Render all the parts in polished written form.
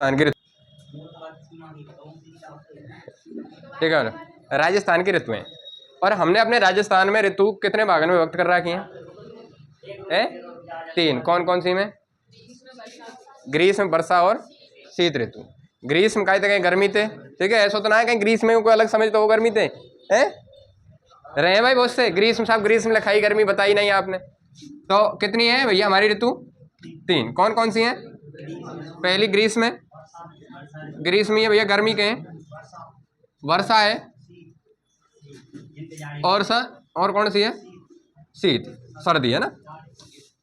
राजस्थान की ऋतु, ठीक है, राजस्थान की ऋतुएं। और हमने अपने राजस्थान में ऋतु कितने भागों में व्यक्त कर रखी हैं? 3। कौन कौन सी में? ग्रीष्म, वर्षा और शीत ऋतु। ग्रीष्म का कहीं गर्मी थे, ठीक है, ऐसा तो ना है कहीं ग्रीष्म में कोई अलग समझ तो वो गर्मी थे हैं? रहे भाई बहुत से ग्रीष्म, साहब ग्रीष्म लिखाई, गर्मी बताई नहीं आपने। तो कितनी है भैया हमारी ऋतु? 3। कौन कौन सी हैं? पहली ग्रीष्म है, ग्रीष्म है भैया, गर्मी के हैं, वर्षा है, और कौन सी है? शीत, सर्दी है ना।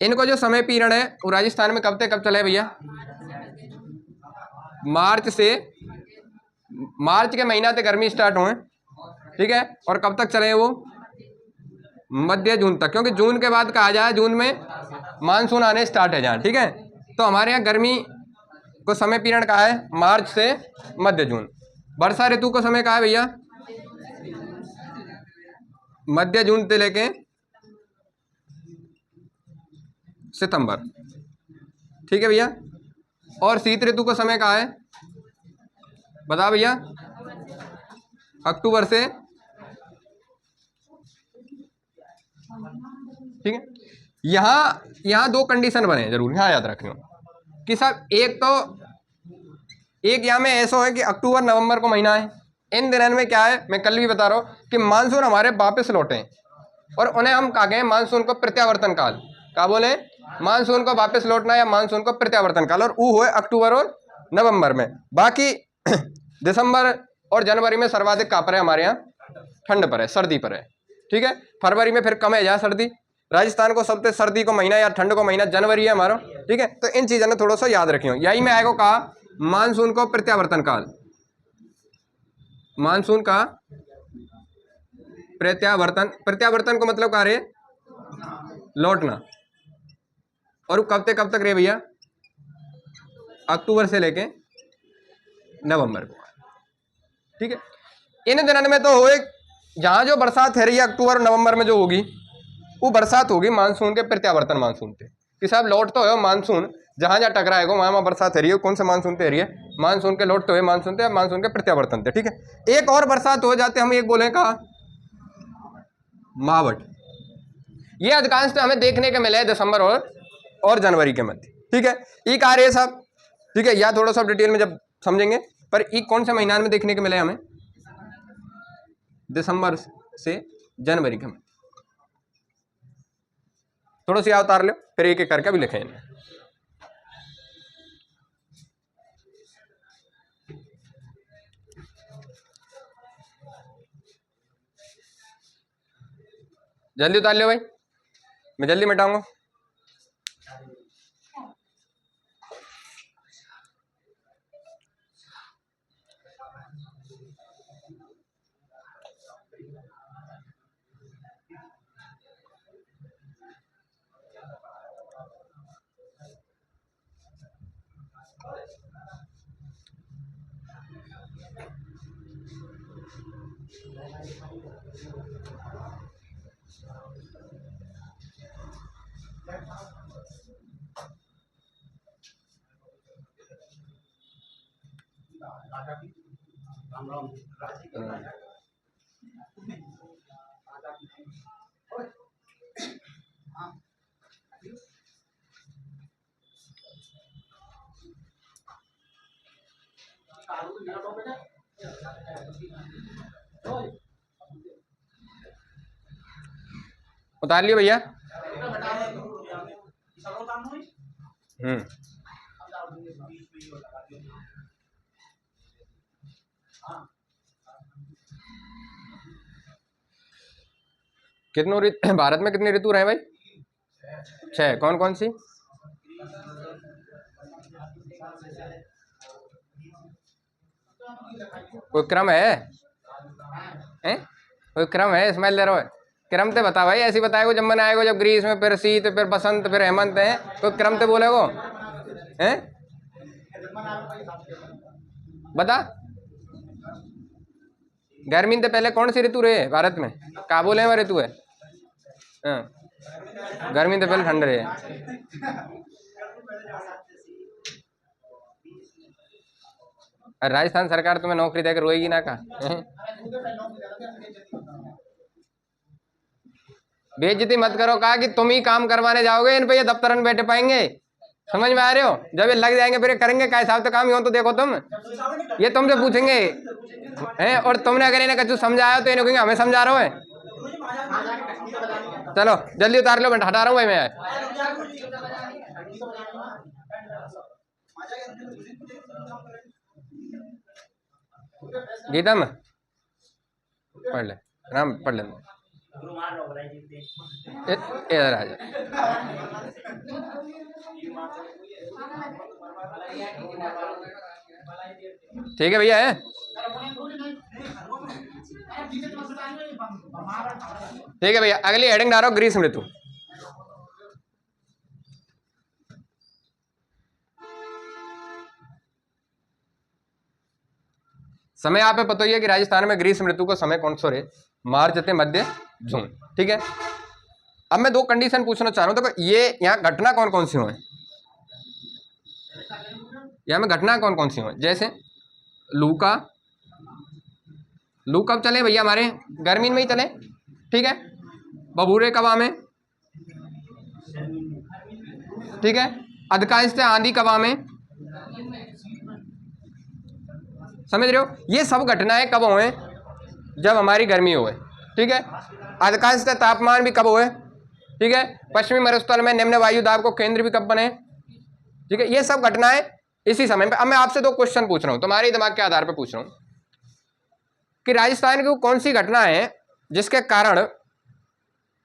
इनको जो समय पीरियड है वो राजस्थान में कब से कब चले भैया? मार्च के महीना से गर्मी स्टार्ट हुए, ठीक है, और कब तक चले वो? मध्य जून तक, क्योंकि जून के बाद कहा जाए जून में मानसून आने स्टार्ट है जहाँ, ठीक है। तो हमारे यहाँ गर्मी को समय पीरियड कहा है मार्च से मध्य जून। वर्षा ऋतु को समय कहा है भैया मध्य जून से लेके सितंबर, ठीक है भैया। और शीत ऋतु को समय कहा है, बता भैया, अक्टूबर से, ठीक है। यहाँ दो कंडीशन बने जरूर, यहाँ याद रखना कि साहब एक यहाँ में ऐसा है कि अक्टूबर नवंबर को महीना है, इन दिनों में क्या है, मैं कल भी बता रहा हूँ कि मानसून हमारे वापस लौटे और उन्हें हम कहा गए मानसून को प्रत्यावर्तन काल, क्या बोले? मानसून को वापस लौटना या मानसून को प्रत्यावर्तन काल, और वो हुए अक्टूबर और नवंबर में। बाकी दिसंबर और जनवरी में सर्वाधिक कहाँ पर है हमारे यहाँ? ठंड पर है, सर्दी पर है, ठीक है। फरवरी में फिर कम है जहाँ सर्दी। राजस्थान को सबसे सर्दी को महीना या ठंड को महीना जनवरी है हमारा, ठीक है। तो इन चीजों ने थोड़ा सा याद रखियो। यही मैं आएगा कहा मानसून को प्रत्यावर्तन काल, मानसून का प्रत्यावर्तन को मतलब क्या रे? लौटना। और वो कब तक रे भैया? अक्टूबर से लेके नवंबर को, ठीक है। इन दिनों में तो हो जहां जो बरसात है रही है अक्टूबर और नवंबर में जो होगी वो बरसात होगी मानसून के प्रत्यावर्तन मानसून पे, कि साहब लौट तो है मानसून, जहां जहां टकराएगा वहां बरसात है रही है। कौन से मानसून पे रही है? मानसून के लौट तो है मानसून पे, मानसून के प्रत्यावर्तन थे, ठीक है। एक और बरसात हो जाते हम एक बोले कहा मावट। ये अधिकांश हमें देखने के मिले दिसंबर और जनवरी के मध्य, ठीक है। ये कार्य है साहब, ठीक है, या थोड़ा सा डिटेल में जब समझेंगे। पर ये कौन से महीना में देखने के मिले हमें? दिसंबर से जनवरी के मध्य। थोड़ा सा उतार लो, फिर एक एक करके भी लिखे। जल्दी उतार लो भाई, मैं जल्दी मिटाऊंगा। उतार लियो भैया। कितनों ऋतु भारत में कितनी ऋतु रहे भाई? 6। कौन कौन सी? कोई क्रम है? कोई क्रम है? स्मेल ले रहा है, क्रम ते बता भाई, ऐसी बताएगा जब मन आएगा, जब ग्रीष्म, फिर शीत, फिर बसंत, फिर हेमंत है, तो क्रम ते बोलेगो हैं? बता। गर्मी से पहले कौन सी ऋतु रहे भारत में? क्या बोले वह ऋतु है? गर्मी से पहले ठंड रहे। राजस्थान सरकार तुम्हें नौकरी देकर रोएगी ना का? बेइज्जती मत करो, कहा कि तुम ही काम करवाने जाओगे इन पे, ये दफ्तर में बैठे पाएंगे? समझ में आ रहे हो? जब ये लग जाएंगे फिर करेंगे क्या हिसाब? तो काम ही हो तो देखो तुम, ये तुमसे पूछेंगे हैं, और तुमने अगर इन्हें कुछ समझाया तो इन्हें कहेंगे हमें समझा रहे हो है। चलो जल्दी उतार लो, मैं हटा रहा हूँ भाई मैं। गीतम पढ़ ले, राम पढ़ ले, इधर आ जा। ठीक है भैया है। ठीक है भैया, अगली हेडिंग डालो ग्रीष्म ऋतु। समय आप पता ही है कि राजस्थान में ग्रीष्म ऋतु का समय कौन सा रे? मार्च से मध्य जून। ठीक है, अब मैं दो कंडीशन पूछना चाह रहा हूं। तो ये यहाँ घटना कौन कौन सी हो, यहाँ में घटना कौन कौन सी हो? जैसे लू कब चले भैया? हमारे गर्मी में ही चले। ठीक है, बबूरे कब आमे? ठीक है, अधिकांश से आंधी कब आमे? समझ रहे हो? ये सब घटनाएं कब हुए? जब हमारी गर्मी हुए। ठीक है, अधिकांश से तापमान भी कब हुए? ठीक है, पश्चिमी मरुस्थल में निम्न वायु दाब को केंद्र भी कब बने? ठीक है, ये सब घटनाएं इसी समय पे। अब मैं आपसे दो क्वेश्चन पूछ रहा हूं, तुम्हारे दिमाग के आधार पर पूछ रहा हूं कि राजस्थान की कौन सी घटना है जिसके कारण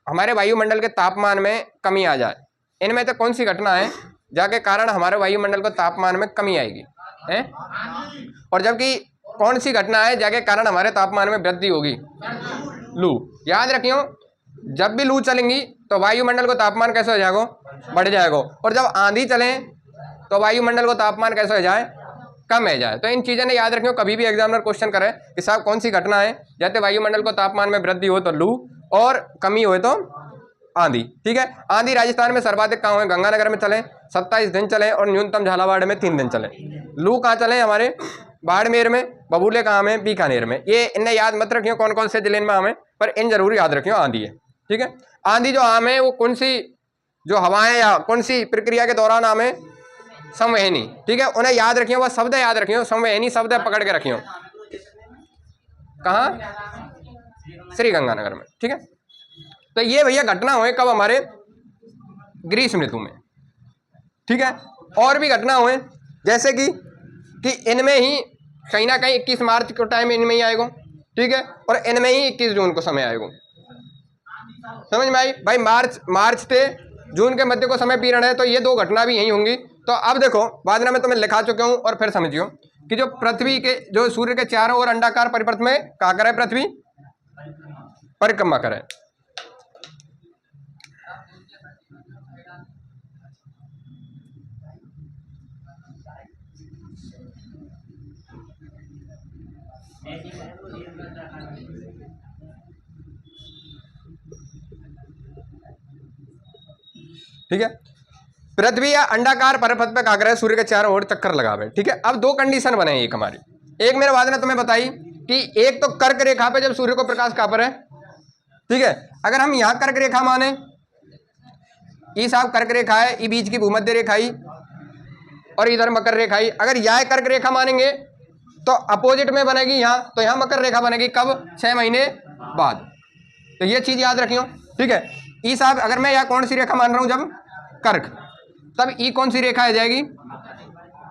हमारे वायुमंडल के तापमान में कमी आ जाए? इनमें तो कौन सी घटना है जाके कारण हमारे वायुमंडल को तापमान में कमी आएगी है? और जबकि कौन सी घटना है जाके कारण हमारे तापमान में वृद्धि होगी? लू। याद रखियो, जब भी लू चलेंगी तो वायुमंडल को तापमान कैसे हो जाएगा? बढ़ जाएगा। और जब आंधी चले तो वायुमंडल को तापमान कैसे हो जाए? कम हो जाए। तो इन चीजें ने याद रखियो, कभी भी एग्जामिनर क्वेश्चन करे कि साहब कौन सी घटना है जैसे वायुमंडल को तापमान में वृद्धि हो तो लू, और कमी हो तो आंधी। ठीक है, आंधी राजस्थान में सर्वाधिक कहाँ हुए? गंगानगर में चले 27 दिन चले, और न्यूनतम झालावाड़ में 3 दिन चले। लू कहाँ चले? हमारे बाड़मेर में, बबूले कहाँ में? बीकानेर में। ये इन्हें याद मत रखियो कौन कौन से जिले में आम है, पर इन जरूर याद रखियो आंधी है। ठीक है, आंधी जो आम है वो कौन सी जो हवाएं या कौन सी प्रक्रिया के दौरान आम है? संवहनी। ठीक है, उन्हें याद रखियो, वह शब्द याद रखियो, संवहनी शब्द पकड़ के रखियो। कहाँ? श्री गंगानगर में। ठीक है, तो ये भैया घटना हुए कब? हमारे ग्रीष्म ऋतु में। ठीक है, और भी घटना हुए जैसे कि इनमें ही कहीं ना कहीं 21 मार्च को टाइम इनमें ही आएगा। ठीक है, और इनमें ही 21 जून को समय आएगा। समझ में आई भाई? मार्च से जून के मध्य को समय पीरियड है, तो ये दो घटना भी यही होंगी। तो अब देखो, बाद में तो मैं लिखा चुका हूं, और फिर समझियो कि जो पृथ्वी के, जो सूर्य के चारों ओर अंडाकार परिपथ में क्या करे? पृथ्वी परिक्रमा करे। ठीक है, पृथ्वी या अंडाकार परिपथ पे क्या करे? सूर्य के चारों ओर चक्कर लगावे। ठीक है, अब दो कंडीशन बने एक हमारी। एक मेरे बाद ने तुम्हें बताई कि एक तो कर्क रेखा पे जब सूर्य को प्रकाश कहाँ पर है? ठीक है, अगर हम यहाँ कर्क रेखा माने, ये साहब कर्क रेखा है, ये बीच की भूमध्य रेखा ही, और इधर मकर रेखा ही। अगर यह कर्क रेखा मानेंगे तो अपोजिट में बनेगी यहाँ, तो यहाँ मकर रेखा बनेगी कब? 6 महीने बाद। तो ये चीज याद रखियो। ठीक है, ई साहब अगर मैं यहाँ कौन सी रेखा मान रहा हूँ? जब कर्क, तब ई कौन सी रेखा आ जाएगी?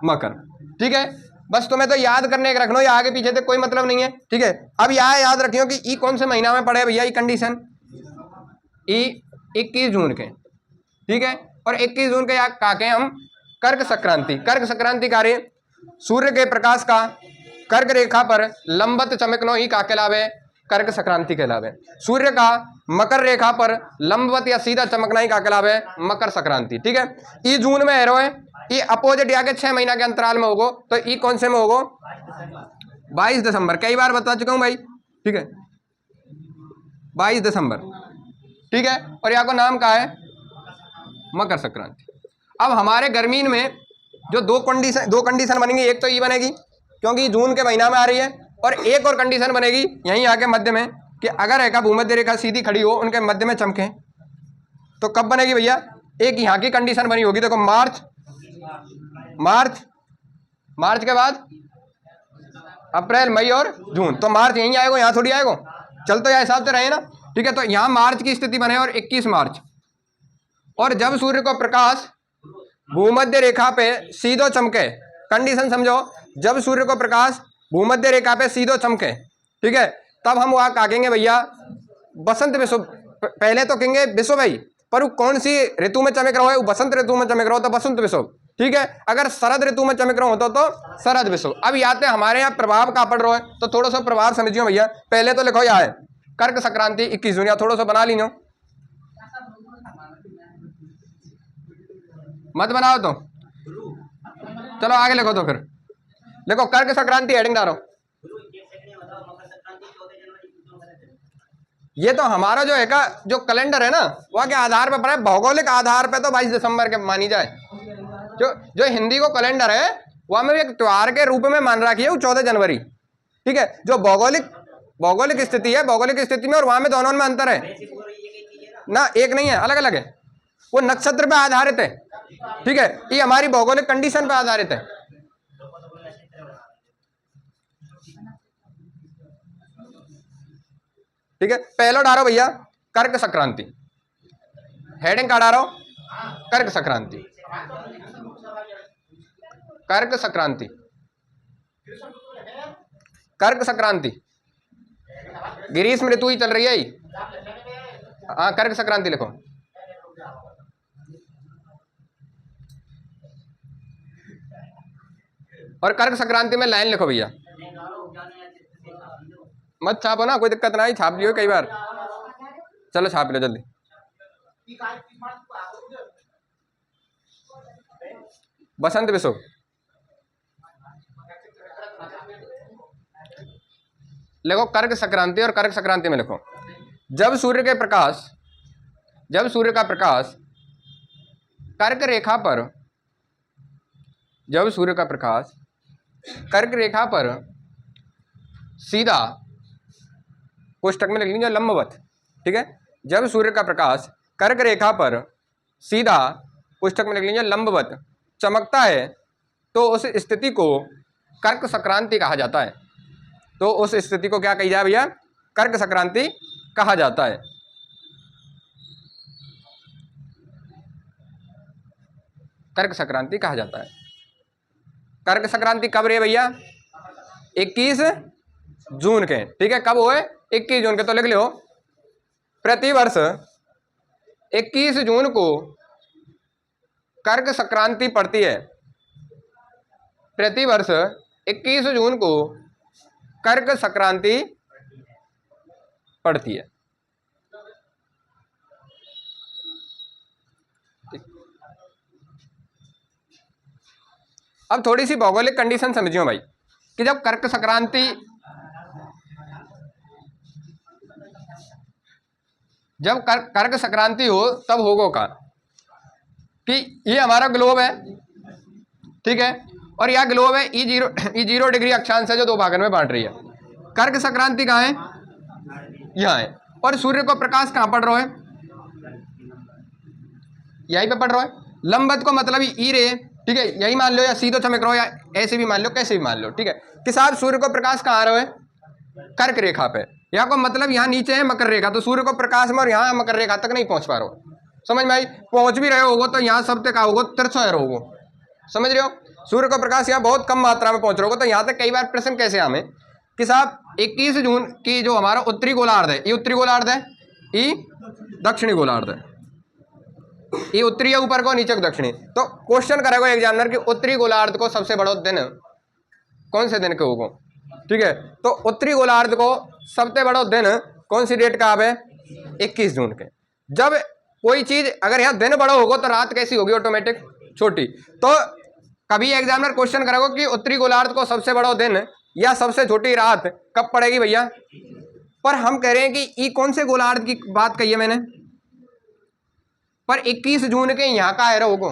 मकर। ठीक है, बस तुम्हें तो याद करने के रखना, ये आगे पीछे तक कोई मतलब नहीं है। ठीक है, अब यहाँ याद रखियो कि ई कौन से महीना में पड़े भैया? ई कंडीशन ई 21 जून के। ठीक है, और 21 जून के यहाँ काके हम कर्क संक्रांति। कर्क संक्रांति कार्य सूर्य के प्रकाश का कर्क रेखा पर लंबत चमकनो ही का कहलावे? कर्क संक्रांति कहलावे। सूर्य का मकर रेखा पर लंबवत या सीधा चमकना ही का कहलावे? मकर संक्रांति। ठीक है, ई जून में है रोए, ई अपोजिट या के 6 महीना के अंतराल में होगो, तो ई कौन से में होगो? 22 दिसंबर। कई बार बता चुका हूं भाई। ठीक है, 22 दिसंबर। ठीक है, और यहाँ को नाम का है मकर संक्रांति। अब हमारे गर्मीन में जो दो कंडीशन बनेंगी, एक तो ई बनेगी क्योंकि जून के महीना में आ रही है। और एक और कंडीशन बनेगी यहीं आके मध्य में कि अगर रेखा भूमध्य रेखा सीधी खड़ी हो, उनके मध्य में चमके, तो कब बनेगी भैया? एक यहाँ की कंडीशन बनी होगी, देखो मार्च, मार्च, मार्च के बाद अप्रैल, मई और जून। तो मार्च यहीं आएगा, यहाँ थोड़ी आएगा, चल तो यह हिसाब से रहे ना, ठीक है। तो यहाँ मार्च की स्थिति बने और 21 मार्च, और जब सूर्य को प्रकाश भूमध्य रेखा पे सीधो चमके, कंडीशन समझो, जब सूर्य को प्रकाश भूमध्य रेखा पे सीधो चमके, ठीक है, तब हम वहां कहेंगे भैया बसंत विषुव। पहले तो कहेंगे विषुव भाई, पर वो कौन सी ऋतु में चमक रहा है? वो बसंत ऋतु में चमक रहा हो तो बसंत विषुव, ठीक है। अगर शरद ऋतु में चमक रहा होता तो शरद विषुव। अब याते हमारे यहाँ प्रभाव कहाँ पड़ रहा है, तो थोड़ा सा प्रभाव समझियो भैया। पहले तो लिखो यहाँ है कर्क संक्रांति 21 जून, या थोड़ा सा बना लीजिए, मत बनाओ तो चलो आगे लिखो। तो फिर देखो कर्क संक्रांति हेडिंग डालो। ये तो हमारा जो है का जो कैलेंडर है ना, वह के आधार पर है, भौगोलिक आधार पे तो 22 दिसंबर के मानी जाए। जो जो हिंदी को कैलेंडर है वह में एक त्योहार के रूप में मान रखी है वो 14 जनवरी, ठीक है। जो भौगोलिक स्थिति है, भौगोलिक स्थिति में और वहां में दोनों में अंतर है ना, एक नहीं है, अलग अलग है। वो नक्षत्र पे आधारित है, ठीक है। ये हमारी भौगोलिक कंडीशन पे आधारित है। ठीक है, पहला डालो भैया कर्क संक्रांति, हेडिंग का डालो कर्क संक्रांति, कर्क संक्रांति, कर्क संक्रांति, ग्रीष्म ऋतु ही चल रही है। हाँ कर्क संक्रांति लिखो। और कर्क संक्रांति में लाइन लिखो भैया, मत छापो ना, कोई दिक्कत ना ही, छाप लियो कई बार। चलो छाप लो जल्दी। बसंत विषुव, लिखो कर्क संक्रांति। और कर्क संक्रांति में लिखो जब सूर्य का प्रकाश कर्क रेखा पर, जब सूर्य का प्रकाश कर्क रेखा पर सीधा, कोष्टक में लिख लीजिए लंबवत, ठीक है। जब सूर्य का प्रकाश कर्क रेखा पर सीधा, कोष्टक में लिख लीजिए लंबवत चमकता है, तो उस स्थिति को कर्क संक्रांति कहा जाता है। तो उस स्थिति को क्या कही जाए भैया? कर्क संक्रांति कहा जाता है। कर्क संक्रांति कहा जाता है। कर्क संक्रांति कब रही भैया? 21 जून के, ठीक है। कब हुए? 21 जून के। तो लिख लो प्रतिवर्ष 21 जून को कर्क संक्रांति पड़ती है। प्रतिवर्ष 21 जून को कर्क संक्रांति पड़ती है। अब थोड़ी सी भौगोलिक कंडीशन समझियो भाई कि जब कर्क संक्रांति, जब कर्क संक्रांति हो तब होगा का कि ये हमारा ग्लोब है, ठीक है, और यह ग्लोब है E0 डिग्री अक्षांश है जो दो भागों में बांट रही है। कर्क संक्रांति कहाँ है? यहाँ है। और सूर्य को प्रकाश कहाँ पड़ रहा है? यहीं पे पड़ रहा है। लंबवत को मतलब ई रे, ठीक है, यही मान लो, या सीधो चमक रहा हो, या ऐसे भी मान लो, कैसे भी मान लो, ठीक है। कि साहब सूर्य को प्रकाश कहाँ आ रहा है? कर्क रेखा पे। यहाँ को मतलब यहाँ नीचे है मकर रेखा, तो सूर्य को प्रकाश में और यहाँ मकर रेखा तक नहीं पहुंच पा रहे हो। समझ में आई? पहुंच भी रहे होगो तो यहाँ सब तक आओगे तिरछा रहोगे, समझ रहे हो? सूर्य का प्रकाश यहाँ बहुत कम मात्रा में पहुंच रहा होगा। तो यहाँ तक कई बार प्रश्न कैसे हमें कि साहब 21 जून की जो हमारा उत्तरी गोलार्ध है, ये उत्तरी गोलार्ध है, ये दक्षिणी गोलार्ध है, ये उत्तरी है ऊपर को, नीचे को दक्षिणी। तो क्वेश्चन करेगा एग्जामिनर कि उत्तरी गोलार्ध को सबसे बड़ा दिन कौन से दिन के होगा, ठीक है। तो उत्तरी गोलार्ध को सबसे बड़ा दिन कौन सी डेट का अब है? 21 जून के। जब कोई चीज अगर यहाँ दिन बड़ा होगा तो रात कैसी होगी? ऑटोमेटिक छोटी। तो कभी एग्जामिनर क्वेश्चन करेगा कि उत्तरी गोलार्ध को सबसे बड़ा दिन या सबसे छोटी रात कब पड़ेगी भैया? पर हम कह रहे हैं कि ये कौन से गोलार्ध की बात कही है मैंने? पर 21 जून के यहाँ का है रहोगो,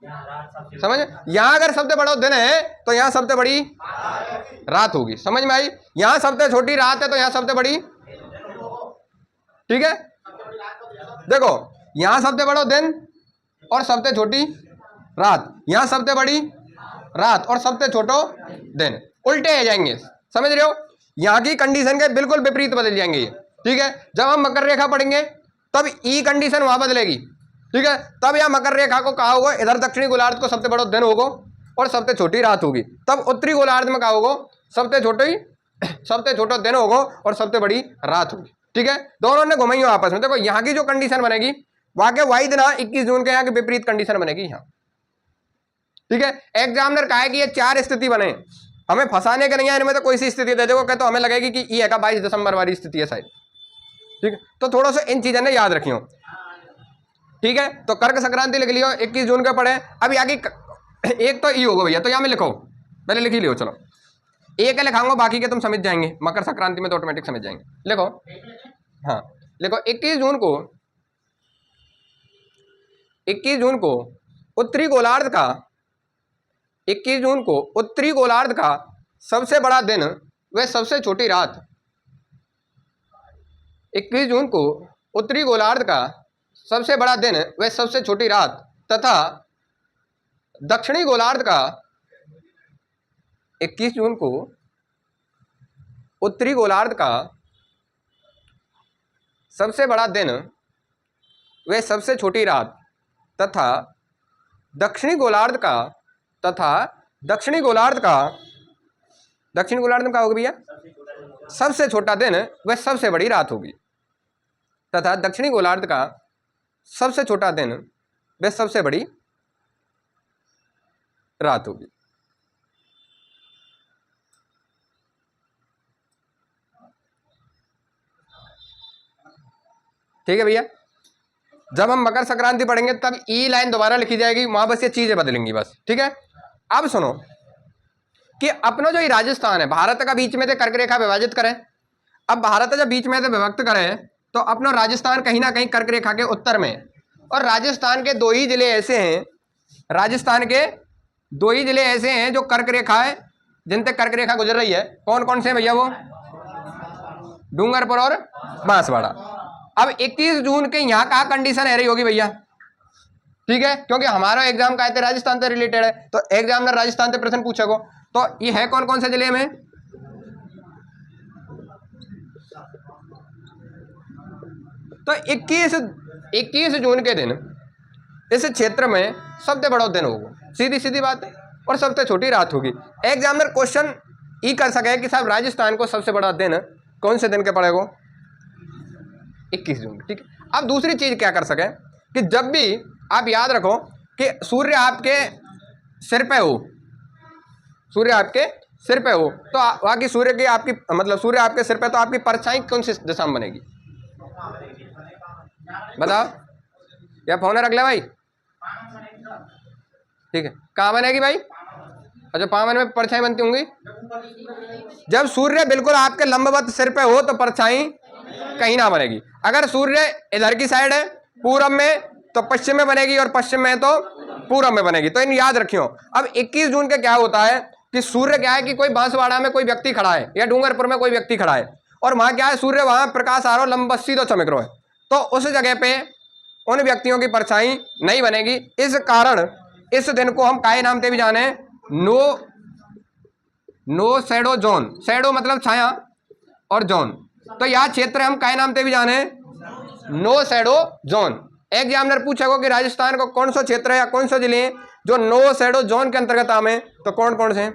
समझ, यहाँ अगर सबसे बड़ा दिन है तो यहाँ सबसे बड़ी रात होगी। समझ में आई? यहाँ सबसे छोटी रात है तो यहाँ सबसे बड़ी, ठीक है। देखो यहाँ सबसे बड़ा दिन और सबसे छोटी रात, यहाँ सबसे बड़ी रात और सबसे छोटो दिन, उल्टे आ जाएंगे। समझ रहे हो? यहाँ की कंडीशन के बिल्कुल विपरीत बदल जाएंगे ये, ठीक है। जब हम मकर रेखा पढ़ेंगे तब ई कंडीशन वहां बदलेगी, ठीक है। तब यहाँ मकर रेखा को कहा होगा इधर दक्षिणी गोलार्ध को सबसे बड़ा दिन होगा और सबसे छोटी रात होगी। तब उत्तरी गोलार्ध में कहा होगा सबसे छोटा दिन होगा और सबसे बड़ी रात होगी, ठीक है। दोनों ने घुमाई आपस में। देखो यहाँ की जो कंडीशन बनेगी वाकई वही दिन 21 जून के यहाँ की विपरीत कंडीशन बनेगी यहाँ, ठीक है। एग्जामिनर कहा है कि ये 4 स्थिति बने, हमें फंसाने के नहीं है, इनमें तो कोई सी स्थिति दे देगा तो हमें लगेगी कि ये का 22 दिसंबर वाली स्थिति है शायद, ठीक है। तो थोड़ा सा इन चीजों ने याद रखियो, ठीक है। तो कर्क संक्रांति लिख लियो, 21 जून का पढ़े। अब यहाँ की एक तो ई होगा भैया, तो यहाँ में लिखो, पहले लिख ही लियो। चलो एक लिखाऊंगा, बाकी के तुम समझ जाएंगे, मकर संक्रांति में तो ऑटोमेटिक समझ जाएंगे। लिखो, हाँ लिखो 21 जून को उत्तरी गोलार्ध का 21 जून को उत्तरी गोलार्ध का सबसे बड़ा दिन व सबसे छोटी रात। 21 जून को उत्तरी गोलार्ध का सबसे बड़ा दिन व सबसे छोटी रात तथा दक्षिणी गोलार्ध का 21 जून को उत्तरी गोलार्ध का सबसे बड़ा दिन व सबसे छोटी रात तथा दक्षिणी गोलार्ध में क्या होगा भैया? सबसे छोटा दिन वह सबसे बड़ी रात होगी तथा दक्षिणी गोलार्ध का सबसे छोटा दिन वह सबसे बड़ी रात होगी। ठीक है भैया। जब हम मकर संक्रांति पढ़ेंगे तब ई लाइन दोबारा लिखी जाएगी, वहां बस ये चीजें बदलेंगी बस, ठीक है। अब सुनो कि अपना जो ये राजस्थान है, भारत का बीच में से कर्क रेखा विभाजित करें। अब भारत जब बीच में से विभक्त करें तो अपना राजस्थान कहीं ना कहीं कर्क रेखा के उत्तर में, और राजस्थान के 2 ही जिले ऐसे हैं, जो कर्क रेखा है, जिनसे कर्क रेखा गुजर रही है। कौन कौन से हैं भैया? वो डूंगरपुर और बांसवाड़ा। अब 21 जून के यहाँ का कंडीशन है रही होगी भैया, ठीक है, क्योंकि हमारा एग्जाम का राजस्थान से रिलेटेड है, तो एग्जामिनर राजस्थान से प्रश्न पूछेगा। तो ये है कौन कौन से जिले में? तो 21 जून के दिन इस क्षेत्र में सबसे बड़ा दिन होगा, सीधी बात है, और सबसे छोटी रात होगी। एग्जामिनर क्वेश्चन ये कर सके कि साहब राजस्थान को सबसे बड़ा दिन कौन से दिन के पड़ेगा? 21 जून, ठीक है। अब दूसरी चीज क्या कर सके कि जब भी आप याद रखो कि सूर्य आपके सिर पे हो, तो बाकी सूर्य की आपकी मतलब सूर्य आपके सिर पे, तो आपकी परछाई कौन सी दिशा में बनेगी? बताओ, या फोन रख ले भाई, ठीक है। कहाँ बनेगी भाई? अच्छा, पावन में परछाई बनती होंगी। जब सूर्य बिल्कुल आपके लंबवत सिर पे हो तो परछाई कहीं ना बनेगी। अगर सूर्य इधर की साइड है पूरब में तो पश्चिम में बनेगी, और पश्चिम में तो पूरब में बनेगी। तो इन याद रखियो। अब 21 जून के क्या होता है कि सूर्य क्या है कि कोई बांसवाड़ा में कोई व्यक्ति खड़ा है या डूंगरपुर में कोई व्यक्ति खड़ा है, और वहां क्या है, सूर्य वहां प्रकाश आ रहा हो, लंबा सीधा चमक रहा है, तो उस जगह पे उन व्यक्तियों की परछाई नहीं बनेगी। इस कारण इस दिन को हम काय नाम से भी जाने? No shadow zone. शैडो मतलब छाया और जोन, तो यह क्षेत्र हम काय नाम से भी जाने? No shadow zone. एग्जामिनर पूछेगा कि राजस्थान को कौन सा क्षेत्र है या कौन सा जिले हैं जो नो शैडो जोन के अंतर्गत आवे, तो कौन कौन से हैं?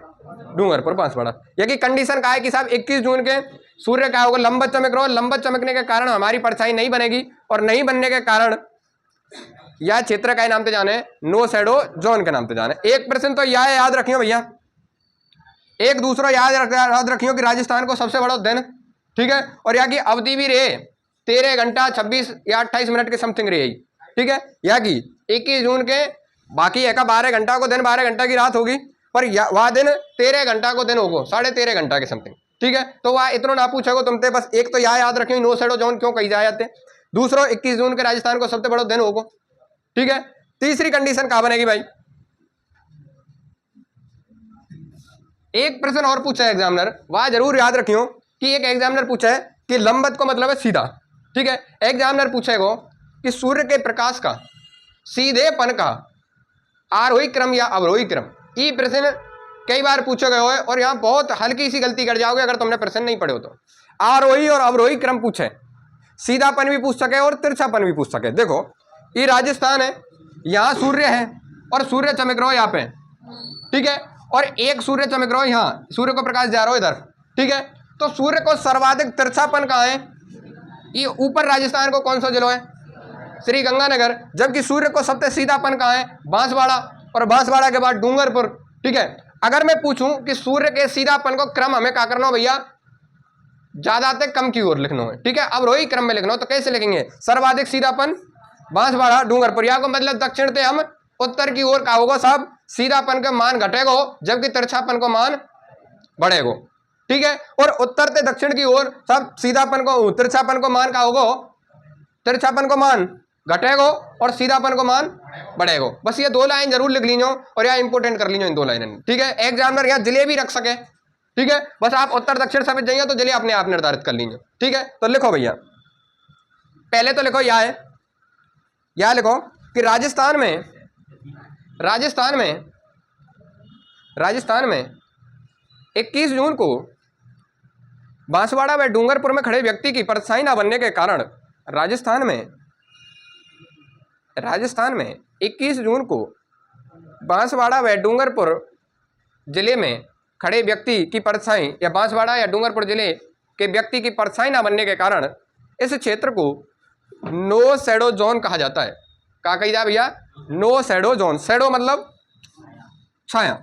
डूंगरपुर, बांसवाड़ा। यही कंडीशन का है कि साहब 21 जून के सूर्य क्या होगा? लंबा चमक रहा हो, लंबा चमकने के कारण हमारी परछाई नहीं बनेगी, और नहीं बनने के कारण यह क्षेत्र का नाम से जाने? नो शैडो जोन के नाम से जाने। एक प्रश्न तो यह याद रखियो भैया, एक दूसरा याद रखियो कि राजस्थान को सबसे बड़ा दिन, ठीक है, और यहाँ की अवधि भी रहे 13 घंटा 26 या 28 मिनट के समथिंग रही, ठीक है। यहाँ की 21 जून के बाकी है का 12 घंटा को दिन, 12 घंटा की रात होगी, पर वह दिन 13 घंटा को दिन होगा, 13.5 घंटा के समथिंग, ठीक है। तो वह इतना ना पूछेगा तुमसे, बस एक तो यह याद रखियो नो शैडो जोन क्यों कही जाते। दूसरा 21 जून के राजस्थान को सबसे बड़ा दिन होगा, ठीक है। तीसरी कंडीशन कहाँ बनेगी भाई? एक प्रश्न और पूछा है एग्जामिनर, वहां जरूर याद रखियो कि एक एग्जामिनर पूछा है कि लंबवत को मतलब है सीधा, ठीक है। एग्जामिनर पूछेगा कि सूर्य के प्रकाश का सीधेपन का आरोही क्रम या अवरोही क्रम। ये प्रश्न कई बार पूछे गए हो और यहाँ बहुत हल्की सी गलती कर जाओगे अगर तुमने प्रश्न नहीं पढ़े हो तो। आरोही और अवरोही क्रम पूछे, सीधापन भी पूछ सके और तिरछापन भी पूछ सके। देखो ये राजस्थान है, यहाँ सूर्य है और सूर्य चमक रहा हो यहाँ पे, ठीक है, और एक सूर्य चमक रहा हो यहाँ, सूर्य को प्रकाश जा रहा हो इधर, ठीक है। तो सूर्य को सर्वाधिक तिरछापन कहाँ है? ये ऊपर राजस्थान को कौन सा जिला है? श्री गंगानगर। जबकि सूर्य को सबसे सीधापन कहाँ है? बांसवाड़ा, और बांसवाड़ा के बाद डूंगरपुर, ठीक है। अगर मैं पूछूं कि सूर्य के सीधापन को क्रम हमें क्या करना हो भैया? ज्यादा से कम की ओर लिखना है, ठीक है। अब रोही क्रम में लिखना हो तो कैसे लिखेंगे? सर्वाधिक सीधापन बांसवाड़ा डूंगरपुर, या को मतलब दक्षिण से हम उत्तर की ओर का होगा साहब सीधापन का मान घटेगा जबकि तिरछापन को मान बढ़ेगा, ठीक है। और उत्तर से दक्षिण की ओर सब सीधापन को तिरछापन को मान का होगा, तिरछापन को मान घटेगा और सीधापन को मान बढ़ेगा। बस ये दो लाइन जरूर लिख लीजिए और यहाँ इंपोर्टेंट कर लीजिए इन दो लाइन, ठीक है। एग्जामिनर यहाँ जिले भी रख सके, ठीक है। बस आप उत्तर दक्षिण समझ जाइए तो जिले अपने आप निर्धारित कर लीजिए, ठीक है। तो लिखो भैया, पहले तो लिखो यहाँ है, यहाँ लिखो कि राजस्थान में 21 जून को बांसवाड़ा व डूंगरपुर में खड़े व्यक्ति की परछाई न बनने के कारण राजस्थान में 21 जून को बांसवाड़ा व डूंगरपुर जिले में खड़े व्यक्ति की परछाई या बांसवाड़ा या डूंगरपुर जिले के व्यक्ति की परछाई न बनने के कारण इस क्षेत्र को नो शैडो जोन कहा जाता है। क्या कही जाए भैया? No shadow zone. शैडो मतलब छाया,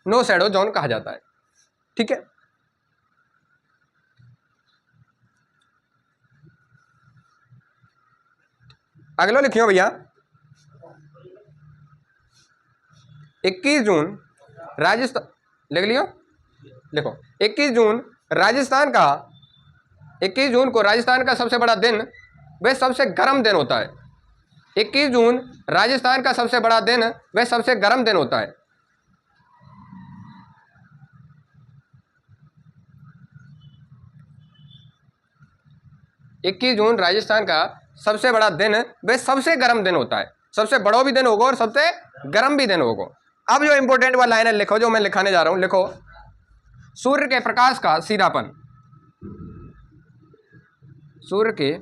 नो शैडो जोन कहा जाता है, ठीक है। अगला लिखियो भैया, 21 जून राजस्थान, लिख लियो, लिखो 21 जून को राजस्थान का सबसे बड़ा दिन वह सबसे गर्म दिन होता है। 21 जून राजस्थान का सबसे बड़ा दिन वह सबसे गर्म दिन होता है। इक्कीस जून राजस्थान का सबसे बड़ा दिन वह सबसे गर्म दिन होता है। सबसे बड़ा भी दिन होगा और सबसे गर्म भी दिन होगा। अब जो इंपोर्टेंट वाला लाइन है लिखो, जो मैं लिखाने जा रहा हूं, लिखो सूर्य के प्रकाश का सीधापन, सूर्य के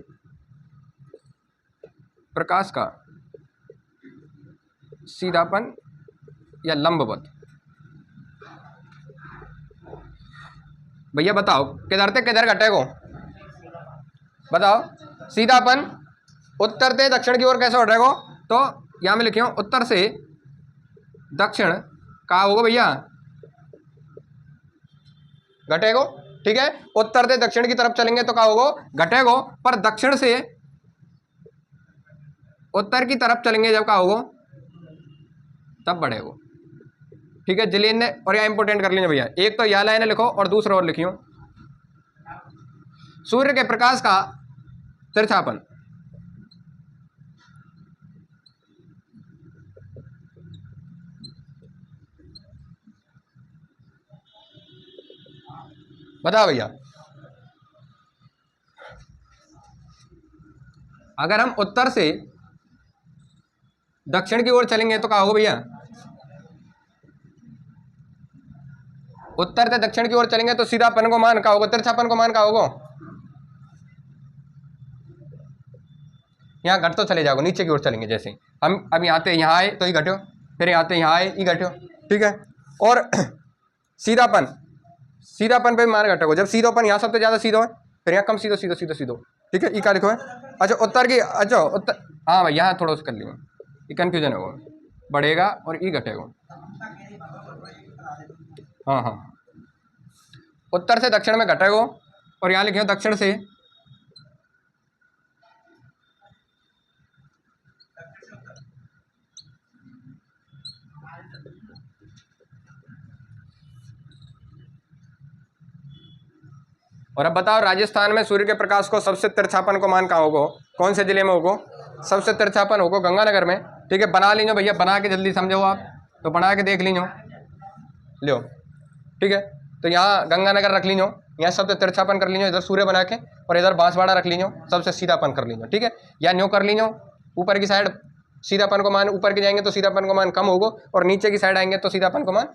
प्रकाश का सीधापन या लंबवत। भैया बताओ किधर से किधर घटेगा? बताओ सीधापन उत्तर से दक्षिण की ओर कैसे उठेगा? तो यहां में लिखियो उत्तर से दक्षिण का होगा भैया, घटेगा, ठीक है। उत्तर से दक्षिण की तरफ चलेंगे तो क्या होगा? घटेगा। पर दक्षिण से उत्तर की तरफ चलेंगे जब क्या होगा? तब बढ़ेगा, ठीक है। जिले ने, और यहाँ इंपोर्टेंट कर लीजिए भैया, एक तो यह लाइन लिखो और दूसरा और लिखियो सूर्य के प्रकाश का तिरछापन, बताओ भैया। अगर हम उत्तर से दक्षिण की ओर चलेंगे तो क्या होगा भैया? उत्तर से दक्षिण की ओर चलेंगे तो सीधापन को मान का होगा, तिरछापन को मान का होगा? यहाँ घट तो चले जाओगे, नीचे की ओर चलेंगे। जैसे हम अब यहाँ से यहाँ आए तो ही घटो, फिर यहाँ से यहाँ आए ही घटो, ठीक है। और सीधापन पे मान घटेगा जब सीधोपन यहाँ सबसे ज्यादा सीधो है, फिर यहाँ कम सीधो सीधो सीधो सीधो, ठीक है। ई का लिखो है। अच्छा उत्तर की, अच्छा उत्तर, हाँ भाई यहाँ थोड़ा सा कर लियो, ये कन्फ्यूजन होगा, बढ़ेगा और ई घटेगा। हाँ हाँ, उत्तर से दक्षिण में घटेगा और यहाँ लिखे दक्षिण से, और अब बताओ राजस्थान में सूर्य के प्रकाश को सबसे तिरछापन को मान कहाँ होगा? कौन से जिले में होगा? सबसे तिरछापन होगा गंगानगर में, ठीक है। बना लीजिए भैया, बना के जल्दी समझो आप, तो बना के देख लीजिए। लियो, ठीक है। तो यहाँ गंगानगर रख लीजिए, यहाँ सबसे तिरछापन कर लीजिए, इधर सूर्य बना के, और इधर बांसवाड़ा रख लीजिए, सबसे सीधापन कर लीजिए, ठीक है। या न्यू कर लीजिए, ऊपर की साइड सीधापन को मान ऊपर के जाएंगे तो सीधापन को मान कम होगा, और नीचे की साइड आएंगे तो सीधापन को मान,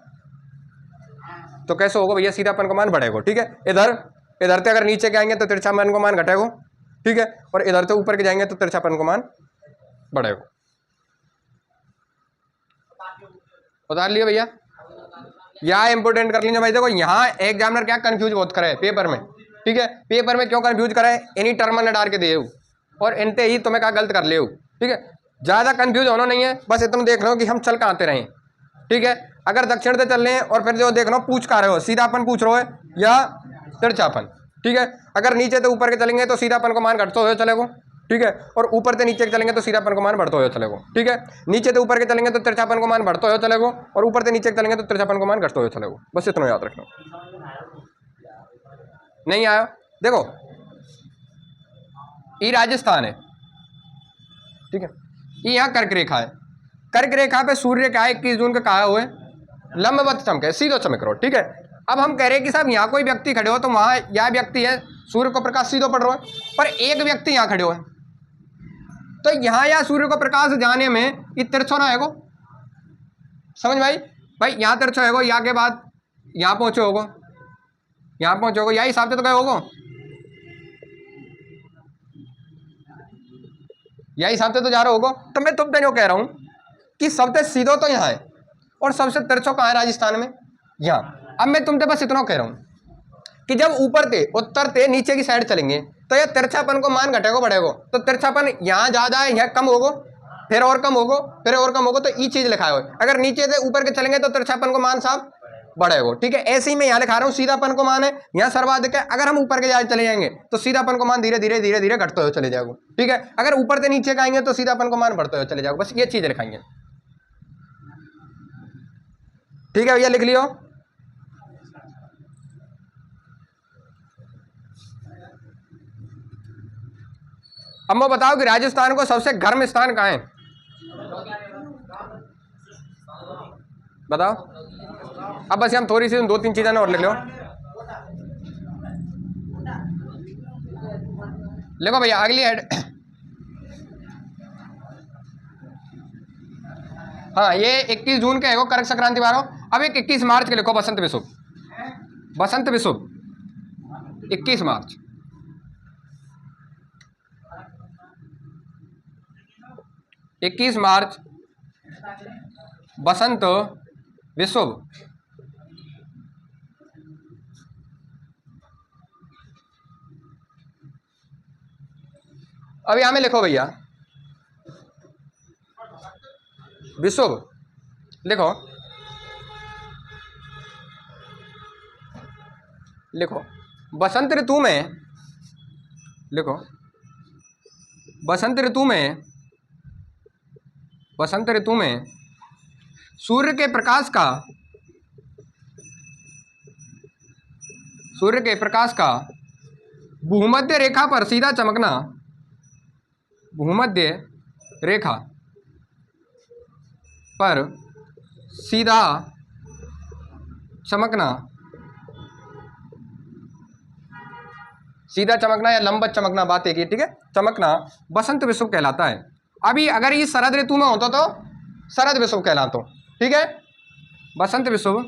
तो कैसे होगा भैया, सीधापन को मान बढ़ेगा, ठीक है। इधर इधर से अगर नीचे के आएंगे तो तिरछापन को मान घटेगा, ठीक है, और इधर से ऊपर के जाएंगे तो तिरछापन को मान बढ़ेगा। उतार लिया भैया, यहाँ इंपोर्टेंट कर लीजिए भाई। देखो यहाँ एग्जामिनर क्या कंफ्यूज बहुत करे पेपर में, ठीक है। पेपर में क्यों कंफ्यूज करे, इन्हीं टर्म ने डाल के दे और इनते ही तुम्हें क्या गलत कर ले, ठीक है। ज़्यादा कंफ्यूज होना नहीं है, बस इतना देख लो कि हम चल कहाँ आते रहें, ठीक है। अगर दक्षिण से चल रहे हैं और फिर जो देख लो पूछ कहाँ रहे हो, सीधापन पूछ रहे हो या तिरछापन, ठीक है। अगर नीचे से ऊपर के चलेंगे तो सीधापन को मान घटते हुए चलेगा, ठीक है, और ऊपर से नीचे के चलेंगे तो सीधापन को मान बढ़ते हुए चलेगा, ठीक है। नीचे से ऊपर के चलेंगे तो तिरछापन को मान बढ़ते हुए चलेगा, और ऊपर से नीचे के चलेंगे तो तिरछापन को मान घटते हुए चलेगा। बस इतना याद रखना। नहीं आया, देखो ये राजस्थान है, ठीक है, ये यहाँ कर्क रेखा है। कर्क रेखा पे सूर्य क्या है, 21 जून का कहा हुए लंबवत चमके, सीधो चमक रहा हो, ठीक है। अब हम कह रहे हैं कि साहब यहाँ कोई व्यक्ति खड़े हो तो वहाँ यह व्यक्ति है, सूर्य को प्रकाश सीधो पड़ रहा है, पर एक व्यक्ति यहाँ खड़े हो है, तो यहाँ या सूर्य को प्रकाश जाने में ये तिरछा ना है, समझ भाई यहाँ तिरछा है, यहाँ के बाद यहाँ पहुँचे होगो, यहाँ पहुँचे होगो, यही हिसाब से तो गए होगो, यही हिसाब से तो जा रहा होगो। तो मैं तुमसे जो कह रहा हूँ कि सबसे सीधो तो यहाँ है और सबसे तिरछा कहाँ है, राजस्थान में, यहाँ। अब मैं तुमसे बस इतना कह रहा हूँ कि जब ऊपर थे उत्तर थे नीचे की साइड चलेंगे तो यह तिरछापन को मान घटेगा बढ़ेगा, तो तिरछापन यहाँ ज़्यादा है, यहाँ कम होगा, फिर और कम होगा, फिर और कम होगा, तो ये चीज़ लिखा है। अगर नीचे से ऊपर के चलेंगे तो तिरछापन को मान साहब बढ़ेगा, ठीक है। ऐसे ही मैं यहाँ लिखा रहा हूँ, सीधापन को मान है यहाँ सर्वाधिक है, अगर हम ऊपर के जाए चले जाएंगे तो सीधापन को मान धीरे धीरे धीरे धीरे घटते हुए चले जाएगा, ठीक है। अगर ऊपर से नीचे का आएंगे तो सीधापन को मान बढ़ते हुए चले जाएगा, बस ये चीज़ लिखाएंगे, ठीक है भैया, लिख लियो। अब मैं बताओ कि राजस्थान को सबसे गर्म स्थान कहाँ है, बताओ। अब बस हम थोड़ी सी 2-3 चीजें और लिख लो, लिखो भैया अगली हेड। हाँ ये 21 जून के है, कर्क संक्रांति वालों। अब एक 21 मार्च के लिखो, बसंत विषुव, बसंत विषुव 21 मार्च, 21 मार्च बसंत विषुव। अब यहां में लिखो भैया विषुव, लिखो लिखो बसंत ऋतु में, लिखो बसंत ऋतु में, बसंत ऋतु में सूर्य के प्रकाश का, सूर्य के प्रकाश का भूमध्य रेखा पर सीधा चमकना, भूमध्य रेखा पर सीधा चमकना, सीधा चमकना या लंबत चमकना, बात एक ही, ठीक है, चमकना बसंत विषुव कहलाता है। अभी अगर ये शरद ऋतु में होता तो शरद विषुव कहलाता, ठीक है, बसंत विषुव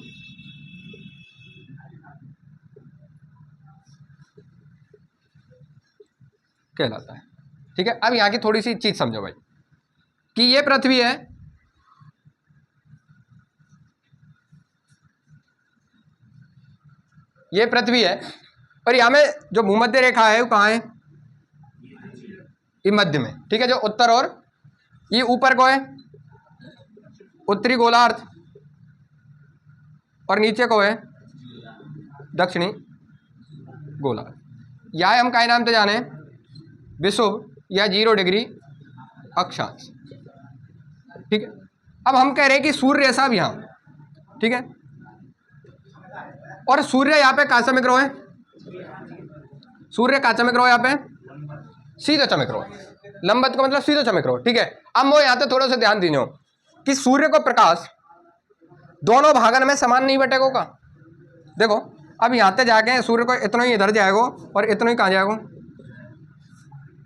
कहलाता है, ठीक है। अब यहाँ की थोड़ी सी चीज समझो भाई कि ये पृथ्वी है, ये पृथ्वी है, और यहाँ में जो भूमध्य रेखा है वो कहाँ है, ये मध्य में, ठीक है, जो उत्तर, और ये ऊपर को है उत्तरी गोलार्ध, और नीचे को है दक्षिणी गोलार्ध। यह हम काय नाम से जाने, विषुव या 0 डिग्री अक्षांश, ठीक है। अब हम कह रहे हैं कि सूर्य ऐसा भी यहाँ, ठीक है, और सूर्य यहाँ पे कहाँ चमक रहा है, सूर्य कहाँ चमक रहा है, यहाँ पे सीधा चमक रहा है, लंबत का मतलब सीधा चमक रहा है, ठीक है। अब मैं यहाँ पे थोड़ा सा ध्यान दीजिए कि सूर्य को प्रकाश दोनों भागन में समान नहीं बटेगा का। देखो अब यहाँ से जाके सूर्य को इतना ही इधर जाएगा और इतना ही कहाँ जाएगा,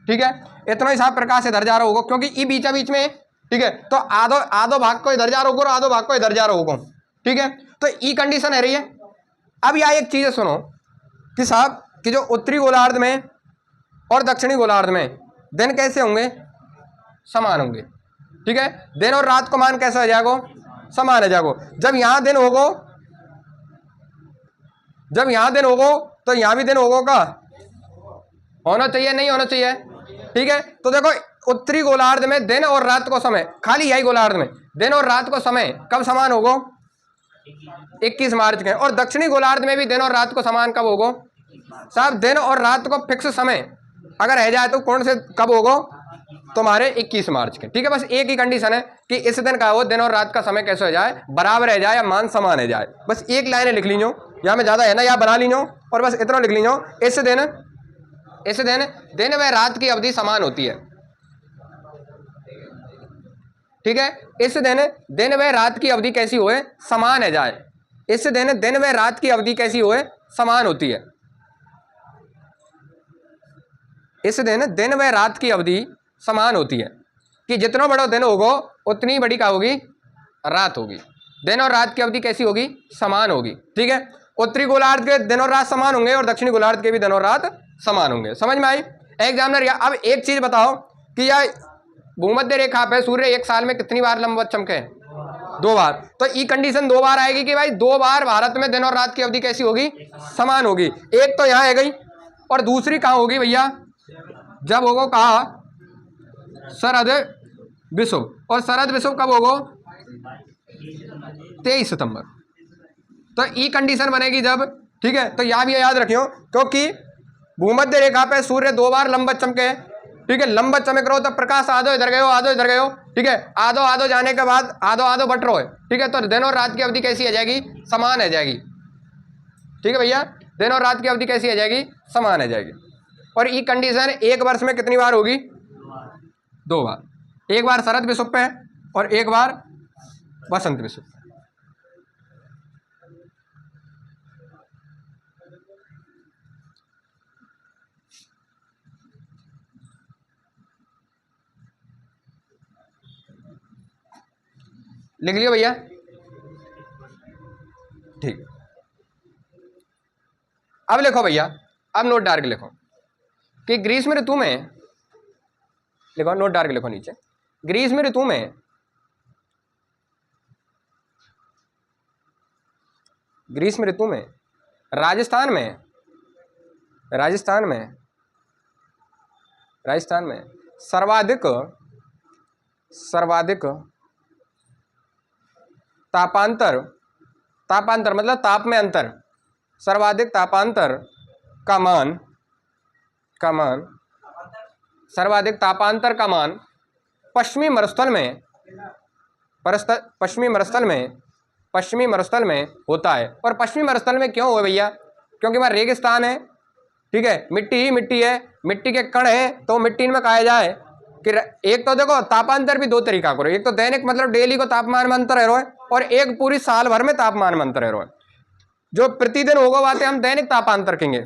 ठीक है, इतना ही साफ प्रकाश इधर जा रहा होगा क्योंकि ई बीचा बीच में, ठीक है, तो आधो आधो भाग को इधर जा रहा होगा और आधो भाग को इधर जा रहा होगा, ठीक है, तो ई कंडीशन है रही है। अब यह एक चीज सुनो कि साहब कि जो उत्तरी गोलार्ध में और दक्षिणी गोलार्ध में दिन कैसे होंगे, समान होंगे, ठीक है, दिन और रात को मान कैसे हो जाएगा, समान हो जाएगा। जब यहां दिन होगा, जब यहां दिन होगा तो यहां भी दिन होगा का, होना चाहिए नहीं होना चाहिए, ठीक है। तो देखो उत्तरी गोलार्ध में दिन और रात को समय, खाली यही गोलार्ध में दिन और रात को समय कब समान होगा, 21 मार्च के। और दक्षिणी गोलार्ध में भी दिन और रात को समान कब होगा साहब, दिन और रात को फिक्स समय अगर रह जाए तो कौन से कब होगा, तुम्हारे 21 मार्च के, ठीक है। बस एक ही कंडीशन है कि इस दिन का हो दिन और रात का समय कैसे हो जाए, बराबर रह जाए या मान समान रह जाए। बस एक लाइन लिख लीजो, या में ज्यादा है ना, या बना लीजो और बस इतना लिख लीजो, इस दिन दिन व रात की अवधि समान होती है, ठीक है। इस दिन व रात की अवधि कैसी होए, समान है जाए। इस दिन व रात की अवधि कैसी होए, समान होती है। इस दिन व रात की अवधि समान होती है कि जितना बड़ा दिन होगा उतनी बड़ी क्या होगी, रात होगी। दिन और रात की अवधि कैसी होगी, समान होगी, ठीक है। उत्तरी गोलार्ध के दिन और रात समान होंगे और दक्षिणी गोलार्ध के भी दिन और रात समान होंगे। समझ में आई एग्जामिनर। या अब एक चीज बताओ कि यह भूमध्य रेखा पे सूर्य एक साल में कितनी बार लंबवत चमके, 2 बार। तो ई कंडीशन 2 बार आएगी कि भाई 2 बार भारत में दिन और रात की अवधि कैसी होगी, समान होगी। एक तो यहाँ है गई और दूसरी कहाँ होगी भैया, जब होगा कहा शरद विषुव, और शरद विषुव कब होगा, 23 सितंबर। तो ई कंडीशन बनेगी जब, ठीक है। तो यह भी याद रखियो क्योंकि भूमध्य रेखा पे सूर्य 2 बार लंबवत चमके, ठीक है, लंबवत चमक रहो तो प्रकाश आधो इधर गयो आधो इधर गयो, ठीक है, आधो आधो जाने के बाद आधो आधो बट रहो है, ठीक है। तो दिन और रात की अवधि कैसी आ जाएगी, समान आ जाएगी, ठीक है भैया। दिन और रात की अवधि कैसी आ जाएगी, समान आ जाएगी। और ई कंडीशन एक वर्ष में कितनी बार होगी, 2 बार। एक बार शरद विषुव पे और एक बार वसंत विषुव। लिख लियो भैया, ठीक। अब लिखो भैया, अब नोट डाल के लिखो कि ग्रीष्म ऋतु में, लिखो नोट डाल के लिखो नीचे, ग्रीष्म ऋतु में राजस्थान में सर्वाधिक तापांतर मतलब ताप में अंतर, सर्वाधिक तापांतर का मान सर्वाधिक तापांतर का मान पश्चिमी मरुस्थल में होता है। और पश्चिमी मरुस्थल में क्यों हो भैया, क्योंकि वहाँ रेगिस्तान है, ठीक है, मिट्टी ही मिट्टी है, मिट्टी के कण है, तो मिट्टी में कहा जाए कि एक तो देखो तापांतर भी 2 तरीका करो, एक तो दैनिक मतलब डेली को तापमान में अंतर है, और एक पूरी साल भर में तापमान में अंतर है। जो प्रतिदिन होगा बातें हम दैनिक तापांतर कहेंगे,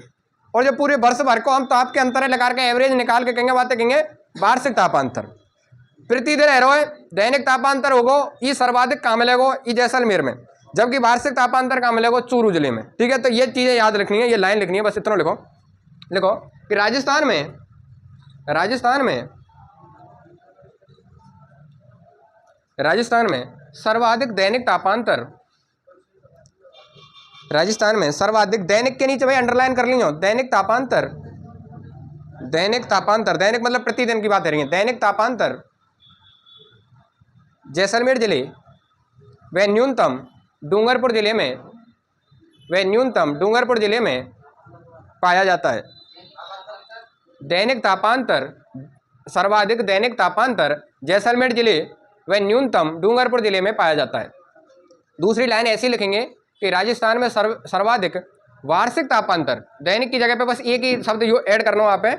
और जो पूरे वर्ष भर को हम ताप के अंतर लगा के एवरेज निकाल के कहेंगे बातें कहेंगे वार्षिक तापांतर। प्रतिदिन है दैनिक तापांतर होगा ये सर्वाधिक कहाँ मिलेगा, ये जैसलमेर में, जबकि वार्षिक तापांतर कहाँ मिलेगा, चूरू जिले में, ठीक है। तो ये चीजें याद रखनी है, ये लाइन लिखनी है, बस इतना लिखो कि राजस्थान में सर्वाधिक दैनिक तापांतर, राजस्थान में सर्वाधिक, दैनिक के नीचे भाई अंडरलाइन कर लीजिए, दैनिक तापांतर, दैनिक मतलब प्रतिदिन की बात है रही है, दैनिक तापांतर जैसलमेर जिले व न्यूनतम डूंगरपुर जिले में पाया जाता है। दैनिक तापांतर, सर्वाधिक दैनिक तापांतर जैसलमेर जिले व न्यूनतम डूंगरपुर जिले में पाया जाता है। दूसरी लाइन ऐसी लिखेंगे कि राजस्थान में सर्वाधिक वार्षिक तापांतर, दैनिक की जगह पे बस एक ही शब्द ऐड करना वहां पे,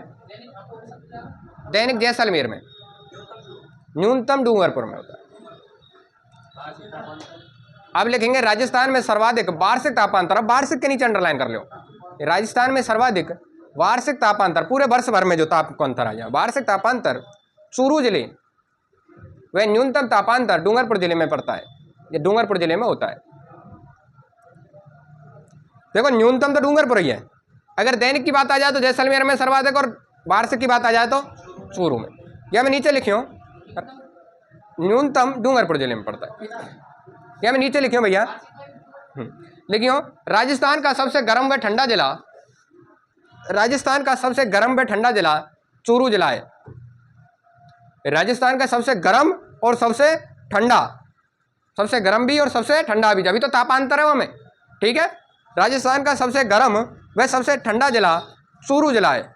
दैनिक जैसलमेर में, न्यूनतम डूंगरपुर में होता है। अब लिखेंगे राजस्थान में सर्वाधिक वार्षिक तापांतर, अब वार्षिक के नीचे अंडरलाइन कर लो, राजस्थान में सर्वाधिक वार्षिक तापांतर पूरे वर्ष भर में जो तापांतर आ जाए, वार्षिक तापांतर चूरू जिले, वह न्यूनतम तापांतर डूंगरपुर जिले में पड़ता है, ये डूंगरपुर जिले में होता है। देखो न्यूनतम तो डूंगरपुर ही है, अगर दैनिक की बात आ जाए तो जैसलमेर में सर्वाधिक, और वार्षिक की बात आ जाए तो चूरू में। या मैं नीचे लिखियो न्यूनतम डूंगरपुर जिले में पड़ता है, या मैं नीचे लिखियो भैया लिखियो राजस्थान का सबसे गर्म व ठंडा जिला, राजस्थान का सबसे गर्म व ठंडा जिला चूरू जिला है। राजस्थान का सबसे गर्म और सबसे ठंडा, सबसे गर्म भी और सबसे ठंडा भी, अभी तो तापांतर है हमें, ठीक है। राजस्थान का सबसे गर्म व सबसे ठंडा जिला चूरू जिला है।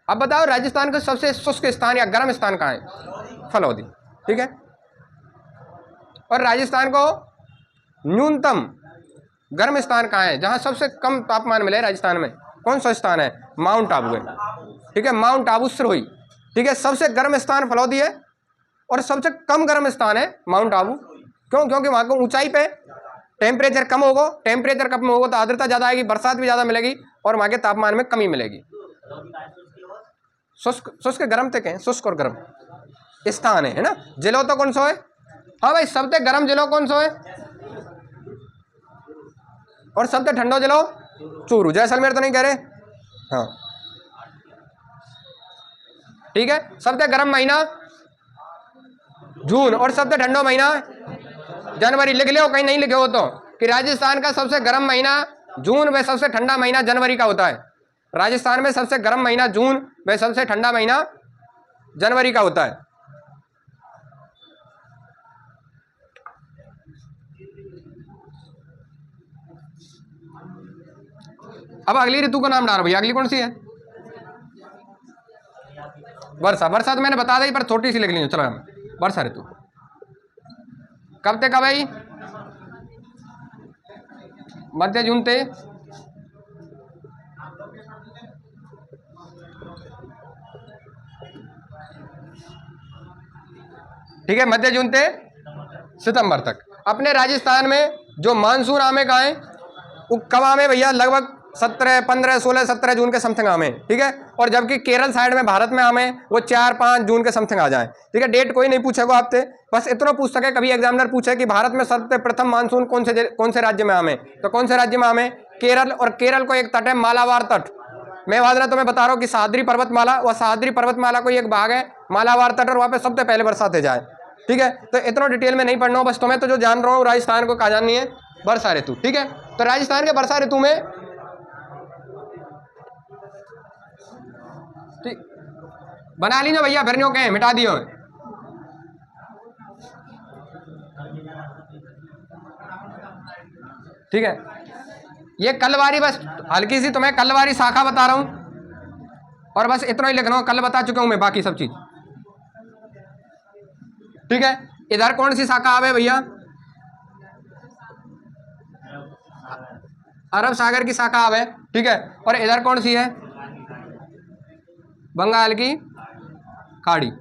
अब बताओ राजस्थान का सबसे शुष्क स्थान या गर्म स्थान कहाँ है? फलौदी, ठीक है। और राजस्थान को न्यूनतम गर्म स्थान कहाँ है, जहाँ सबसे कम तापमान मिले राजस्थान में, कौन सा स्थान है? माउंट आबू है, ठीक है, माउंट आबू सिरोही, ठीक है। सबसे गर्म स्थान फलौदी है और सबसे कम गर्म स्थान है माउंट आबू। क्यों? क्योंकि वहाँ को ऊंचाई पे टेम्परेचर कम होगा, टेम्परेचर कम होगा तो आर्द्रता ज़्यादा आएगी, बरसात भी ज़्यादा मिलेगी और वहाँ के तापमान में कमी मिलेगी। शुष्क, शुष्क गर्म तक है, शुष्क और गर्म स्थान है ना। जिलों तो कौन सा है? हाँ भाई, सबसे गर्म जिलों कौन सा है और सबसे ठंडो जिलों चूरू, जैसलमेर तो नहीं कह रहे, हाँ ठीक है। सबसे गर्म महीना जून और सबसे ठंडो महीना जनवरी। लिख लो कहीं नहीं लिखे हो तो, कि राजस्थान का सबसे गर्म महीना जून व सबसे ठंडा महीना जनवरी का होता है। राजस्थान में सबसे गर्म महीना जून व सबसे ठंडा महीना जनवरी का होता है। अब अगली ऋतु का नाम डालो भैया, अगली कौन सी है? वर्षा। वर्षा तो मैंने बता दी पर छोटी सी लिख लीजिए, चलो वर्षा ऋतु कब तक? भाई मध्य जून ते ठीक है, मध्य जून ते सितंबर तक। अपने राजस्थान में जो मानसून आमे का है वो कब आमे भैया? लगभग 17, 15, 16, 17 जून के समथिंग आमे, ठीक है। और जबकि केरल साइड में भारत में आमे वो 4, 5 जून के समथिंग आ जाए, ठीक है। डेट कोई नहीं पूछेगा आपसे, बस इतना पूछ सके कभी एग्जामिनर पूछे कि भारत में सबसे प्रथम मानसून कौन से राज्य में आमे, तो कौन से राज्य में आमे? केरल। और केरल को एक तट है मालाबार तट, मैं वादरा तुम्हें बता रहा हूँ कि सह्याद्री पर्वतमाला, वह सह्याद्री पर्वतमाला को एक भाग है मालाबार तट, और वहाँ पे सबसे पहले बरसात हो जाए, ठीक है। तो इतना डिटेल में नहीं पढ़ना हो, बस तुम्हें तो जो जान रहा हूँ राजस्थान को कहा जाननी है वर्षा ऋतु, ठीक है। तो राजस्थान के वर्षा ऋतु में ठीक बना लीजिए भैया, फिर न्यों कहें मिटा दियो, ठीक है। ये कलवारी, बस हल्की सी तुम्हें कलवारी शाखा बता रहा हूं और बस इतना ही लिख रहा हूं, कल बता चुका हूं मैं बाकी सब चीज, ठीक है। इधर कौन सी शाखा आवे भैया? अरब सागर की शाखा आवे, ठीक है। और इधर कौन सी है? बंगाल की खाड़ी।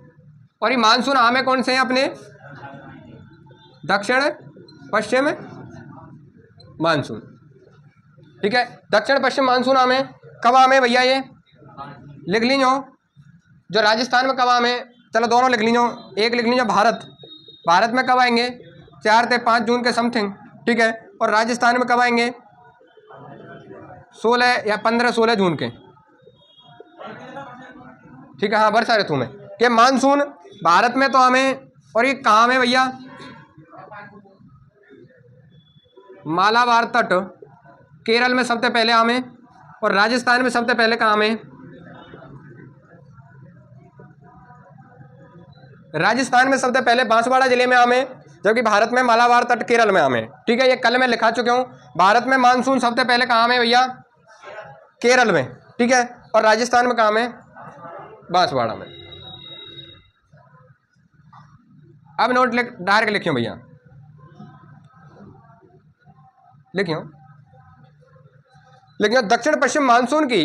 और ये मानसून आमे कौन से हैं अपने? दक्षिण पश्चिम मानसून, ठीक है। दक्षिण पश्चिम मानसून आमे कब आमे भैया? ये लिख लीजिए जो राजस्थान में कब आमे, चलो दोनों लिख लीजिए। एक लिख लीजिए भारत, भारत में कब आएंगे? 4 से 5 जून के समथिंग, ठीक है। और राजस्थान में कब आएंगे? 16 या 15, 16 जून के, ठीक है। हाँ, वर्षा ऋतु में ये मानसून भारत में तो आमे, और ये कहाँ में भैया? मालाबार तट केरल में सबसे पहले आमे, और राजस्थान में सबसे पहले कहाँ आमे? राजस्थान में सबसे पहले बांसवाड़ा जिले में आमे, जबकि भारत में मालाबार तट केरल में आमे, ठीक है। ये कल मैं लिखा चुका हूँ। भारत में मानसून सबसे पहले कहाँ में भैया? केरल में, ठीक है। और राजस्थान में कहाँ में? बांसवाड़ा में। अब नोट डायरेक्ट लिखियो भैया, लिखियो लिखियो दक्षिण पश्चिम मानसून की,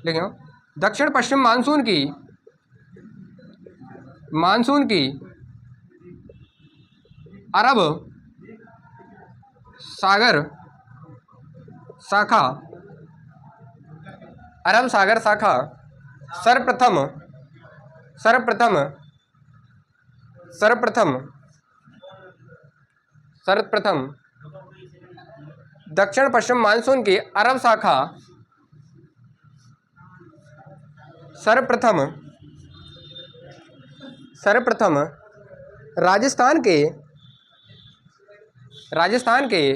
लिखियो दक्षिण पश्चिम मानसून की अरब सागर शाखा, अरब सागर शाखा सर्वप्रथम सर्वप्रथम सर्वप्रथम सर्वप्रथम दक्षिण पश्चिम मानसून की अरब शाखा सर्वप्रथम सर्वप्रथम राजस्थान के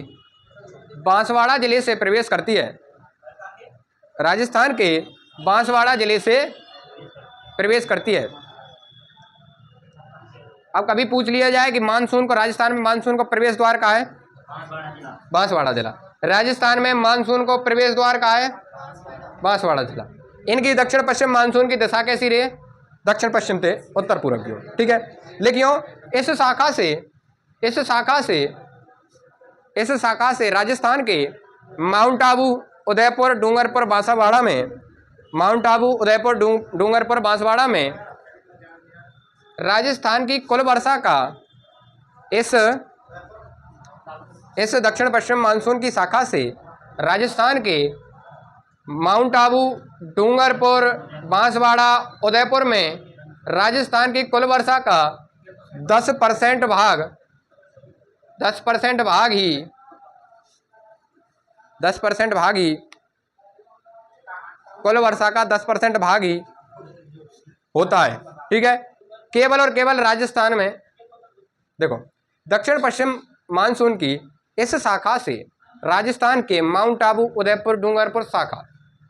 बांसवाड़ा जिले से प्रवेश करती है। राजस्थान के बांसवाड़ा जिले से प्रवेश करती है। अब कभी पूछ लिया जाए कि मानसून को, राजस्थान में मानसून को प्रवेश द्वार कहाँ है? बांसवाड़ा जिला। राजस्थान में मानसून को प्रवेश द्वार कहाँ है? बांसवाड़ा जिला। इनकी दक्षिण पश्चिम मानसून की दिशा कैसी रही है? दक्षिण पश्चिम से उत्तर पूर्व की ओर। ठीक है, लिखियो इस शाखा से राजस्थान के माउंट आबू, उदयपुर, डूंगरपुर, बांसवाड़ा में, माउंट आबू, उदयपुर, डूंगरपुर, बांसवाड़ा में राजस्थान की कुल वर्षा का इस दक्षिण पश्चिम मानसून की शाखा से राजस्थान के माउंट आबू, डूंगरपुर, बांसवाड़ा, उदयपुर में राजस्थान की कुल वर्षा का 10% भाग ही कुल वर्षा का 10% भाग ही होता है। ठीक है, केवल और केवल राजस्थान में। देखो, दक्षिण पश्चिम मानसून की इस शाखा से राजस्थान के माउंट आबू, उदयपुर, डूंगरपुर शाखा,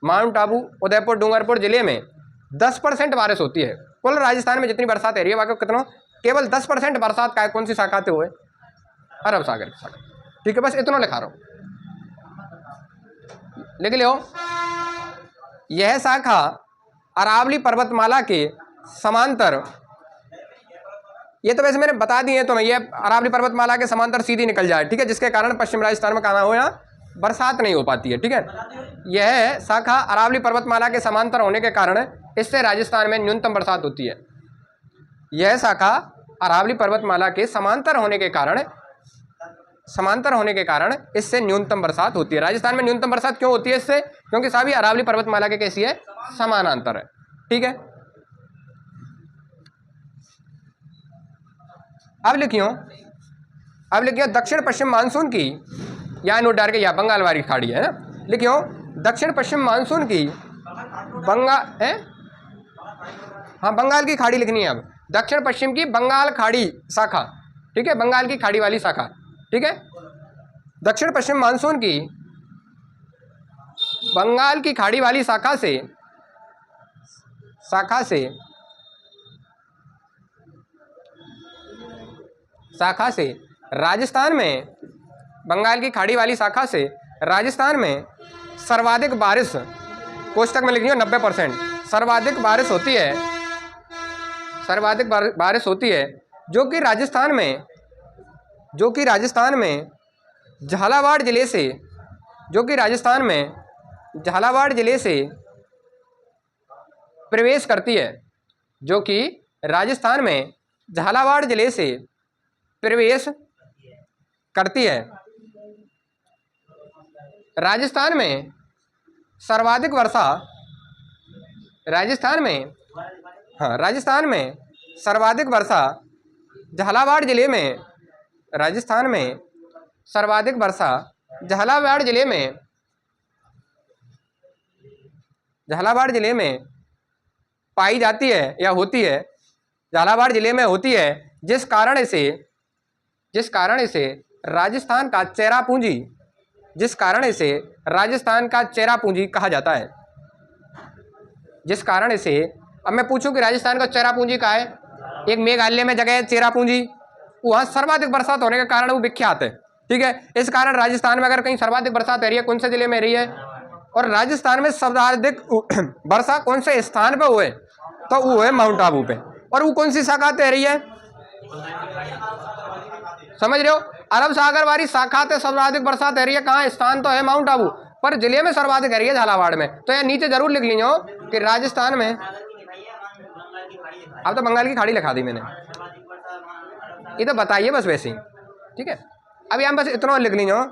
माउंट आबू, उदयपुर, डूंगरपुर जिले में 10% बारिश होती है। कुल राजस्थान में जितनी बरसात है बाकी कितना, केवल 10% बरसात का कौन सी शाखा से हुए? अरब सागर की शाखा। ठीक है, बस इतना लिखा रहा हूं, लिख लियो। यह शाखा अरावली पर्वतमाला के समांतर, ये तो वैसे मैंने बता दी है, तो ये अरावली पर्वतमाला के समांतर सीधी निकल जाए। ठीक है, जिसके कारण पश्चिम राजस्थान में कहाँ हो, यहाँ बरसात नहीं हो पाती है। ठीक है, यह शाखा अरावली पर्वतमाला के समांतर होने के कारण इससे राजस्थान में न्यूनतम बरसात होती है। यह शाखा अरावली पर्वतमाला के समांतर होने के कारण इससे न्यूनतम बरसात होती है। राजस्थान में न्यूनतम बरसात क्यों होती है इससे? क्योंकि सभी अरावली पर्वतमाला के कैसी है? समानांतर है। ठीक है, अब लिखियो दक्षिण पश्चिम मानसून की, या नोट डाल के, या बंगाल वाली खाड़ी है ना, लिखियो दक्षिण पश्चिम मानसून की बंगाल की खाड़ी लिखनी है। अब दक्षिण पश्चिम की बंगाल खाड़ी शाखा। ठीक है, बंगाल की खाड़ी वाली शाखा। ठीक है, दक्षिण पश्चिम मानसून की बंगाल की खाड़ी वाली शाखा से राजस्थान में, बंगाल की खाड़ी वाली शाखा से राजस्थान में सर्वाधिक बारिश, कोष्टक में लिख लियो 90%, सर्वाधिक बारिश होती है, जो कि राजस्थान में झालावाड़ जिले से प्रवेश करती है। जो कि राजस्थान में झालावाड़ जिले से प्रवेश करती है। राजस्थान में सर्वाधिक वर्षा झालावाड़ जिले में, झालावाड़ जिले में पाई जाती है या होती है, झालावाड़ जिले में होती है, जिस कारण इसे राजस्थान का चेरा पूंजी कहा जाता है। जिस कारण इसे, अब मैं पूछूं कि राजस्थान का चेरा पूंजी कहाँ है? एक मेघालय में जगह है चेरा पूंजी, वहाँ सर्वाधिक बरसात होने के कारण वो विख्यात है। ठीक है, इस कारण राजस्थान में अगर कहीं सर्वाधिक बरसात हो रही है, कौन से जिले में रही है? और राजस्थान में सर्वाधिक वर्षा कौन से स्थान पे हुए? तो वो है माउंट आबू पे। और वो कौन सी शाखा तैर रही है? समझ रहे हो? अरब सागर वाली शाखा से सर्वाधिक बरसात है रही है। कहाँ? स्थान तो है माउंट आबू, पर जिले में सर्वाधिक है रही है झालावाड़ में। तो यार नीचे जरूर लिख लीजिए कि राजस्थान में, अब तो बंगाल की खाड़ी लिखा दी मैंने, ये तो बताइए बस वैसे ही। ठीक है। अब यहाँ बस इतना लिख लीजिए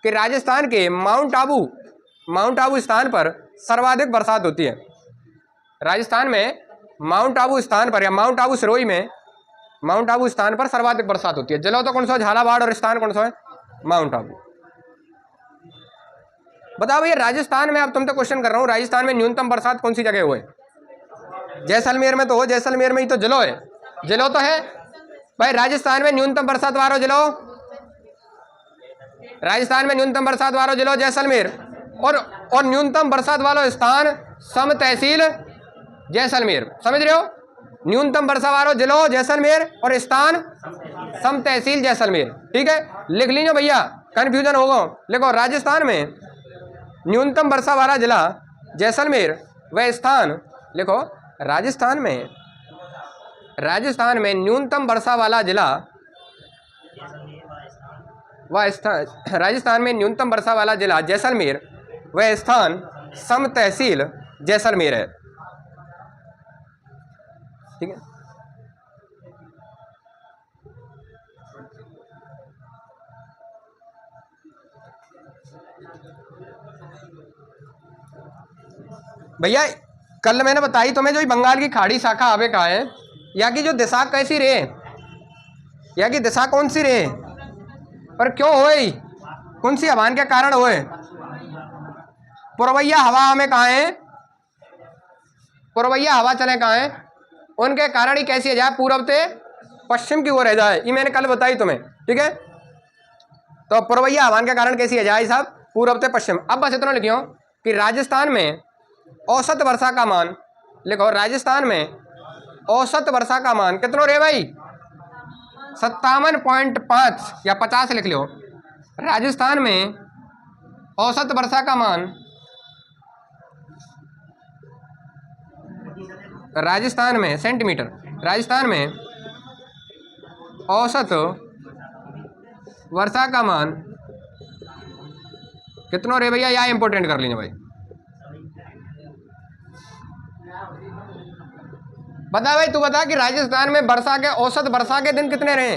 कि राजस्थान के माउंट आबू स्थान पर सर्वाधिक बरसात होती है। राजस्थान में माउंट आबू स्थान पर या माउंट आबू सिरोही में माउंट आबू स्थान पर सर्वाधिक बरसात होती है। जिला तो कौन सा, झालावाड़, और स्थान कौन सा है, माउंट आबू। बताओ भैया राजस्थान में, अब तुमसे क्वेश्चन कर रहा हूँ, राजस्थान में न्यूनतम बरसात कौन सी जगह हुए? जैसलमेर में तो हो, जैसलमेर में ही तो जिलो है, जिलो तो है भाई। राजस्थान में न्यूनतम बरसात वारो जिलो, राजस्थान में न्यूनतम बरसात वारो जिलो जैसलमेर, और न्यूनतम बरसात वाला स्थान सम तहसील जैसलमेर। समझ रहे हो? न्यूनतम वर्षा वाला जिलो जैसलमेर और स्थान सम तहसील जैसलमेर। ठीक है, लिख लीजिए भैया, कंफ्यूजन होगा। लिखो राजस्थान में न्यूनतम वर्षा वाला जिला जैसलमेर व स्थान, लिखो राजस्थान में न्यूनतम वर्षा वाला जिला व स्थान, राजस्थान में न्यूनतम वर्षा वाला जिला जैसलमेर व स्थान सम तहसील जैसलमेर है। ठीक है, भैया कल मैंने बताई तुम्हें, जो बंगाल की खाड़ी शाखा आवे कहा है, यहाँ की जो दिशा कैसी रहे, यहाँ की दिशा कौन सी रहे और क्यों होए, कौन सी हवान के कारण होए? पुरवैया हवा हमें कहाँ है, पुरवैया हवा चले कहाँ है, उनके कारण ही कैसी है जाए पूर्व से पश्चिम की ओर रह जाए। ये मैंने कल बताई तुम्हें। ठीक है, तो पुरवैया हवान के कारण कैसी है जाए साहब, पूर्व से पश्चिम। अब बस इतना लिखियो कि राजस्थान में औसत वर्षा का मान, लिखो राजस्थान में औसत वर्षा का मान कितना रे भाई, 57.5 या 50 लिख लो। राजस्थान में औसत वर्षा का मान, राजस्थान में सेंटीमीटर, राजस्थान में औसत वर्षा का मान कितना रे भैया, या इंपोर्टेंट कर लीजिए भाई। बता भाई, तू बता कि राजस्थान में वर्षा के औसत वर्षा के दिन कितने रहे?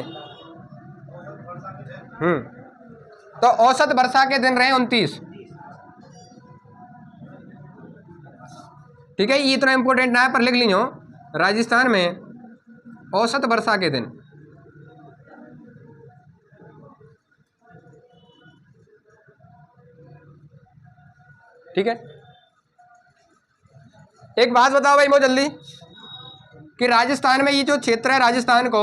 तो औसत वर्षा के दिन रहे 29। ठीक है, ये इतना इंपॉर्टेंट ना है पर लिख लीजिए, राजस्थान में औसत वर्षा के दिन। ठीक है, एक बात बताओ भाई मुझे जल्दी कि राजस्थान में ये जो क्षेत्र है राजस्थान को,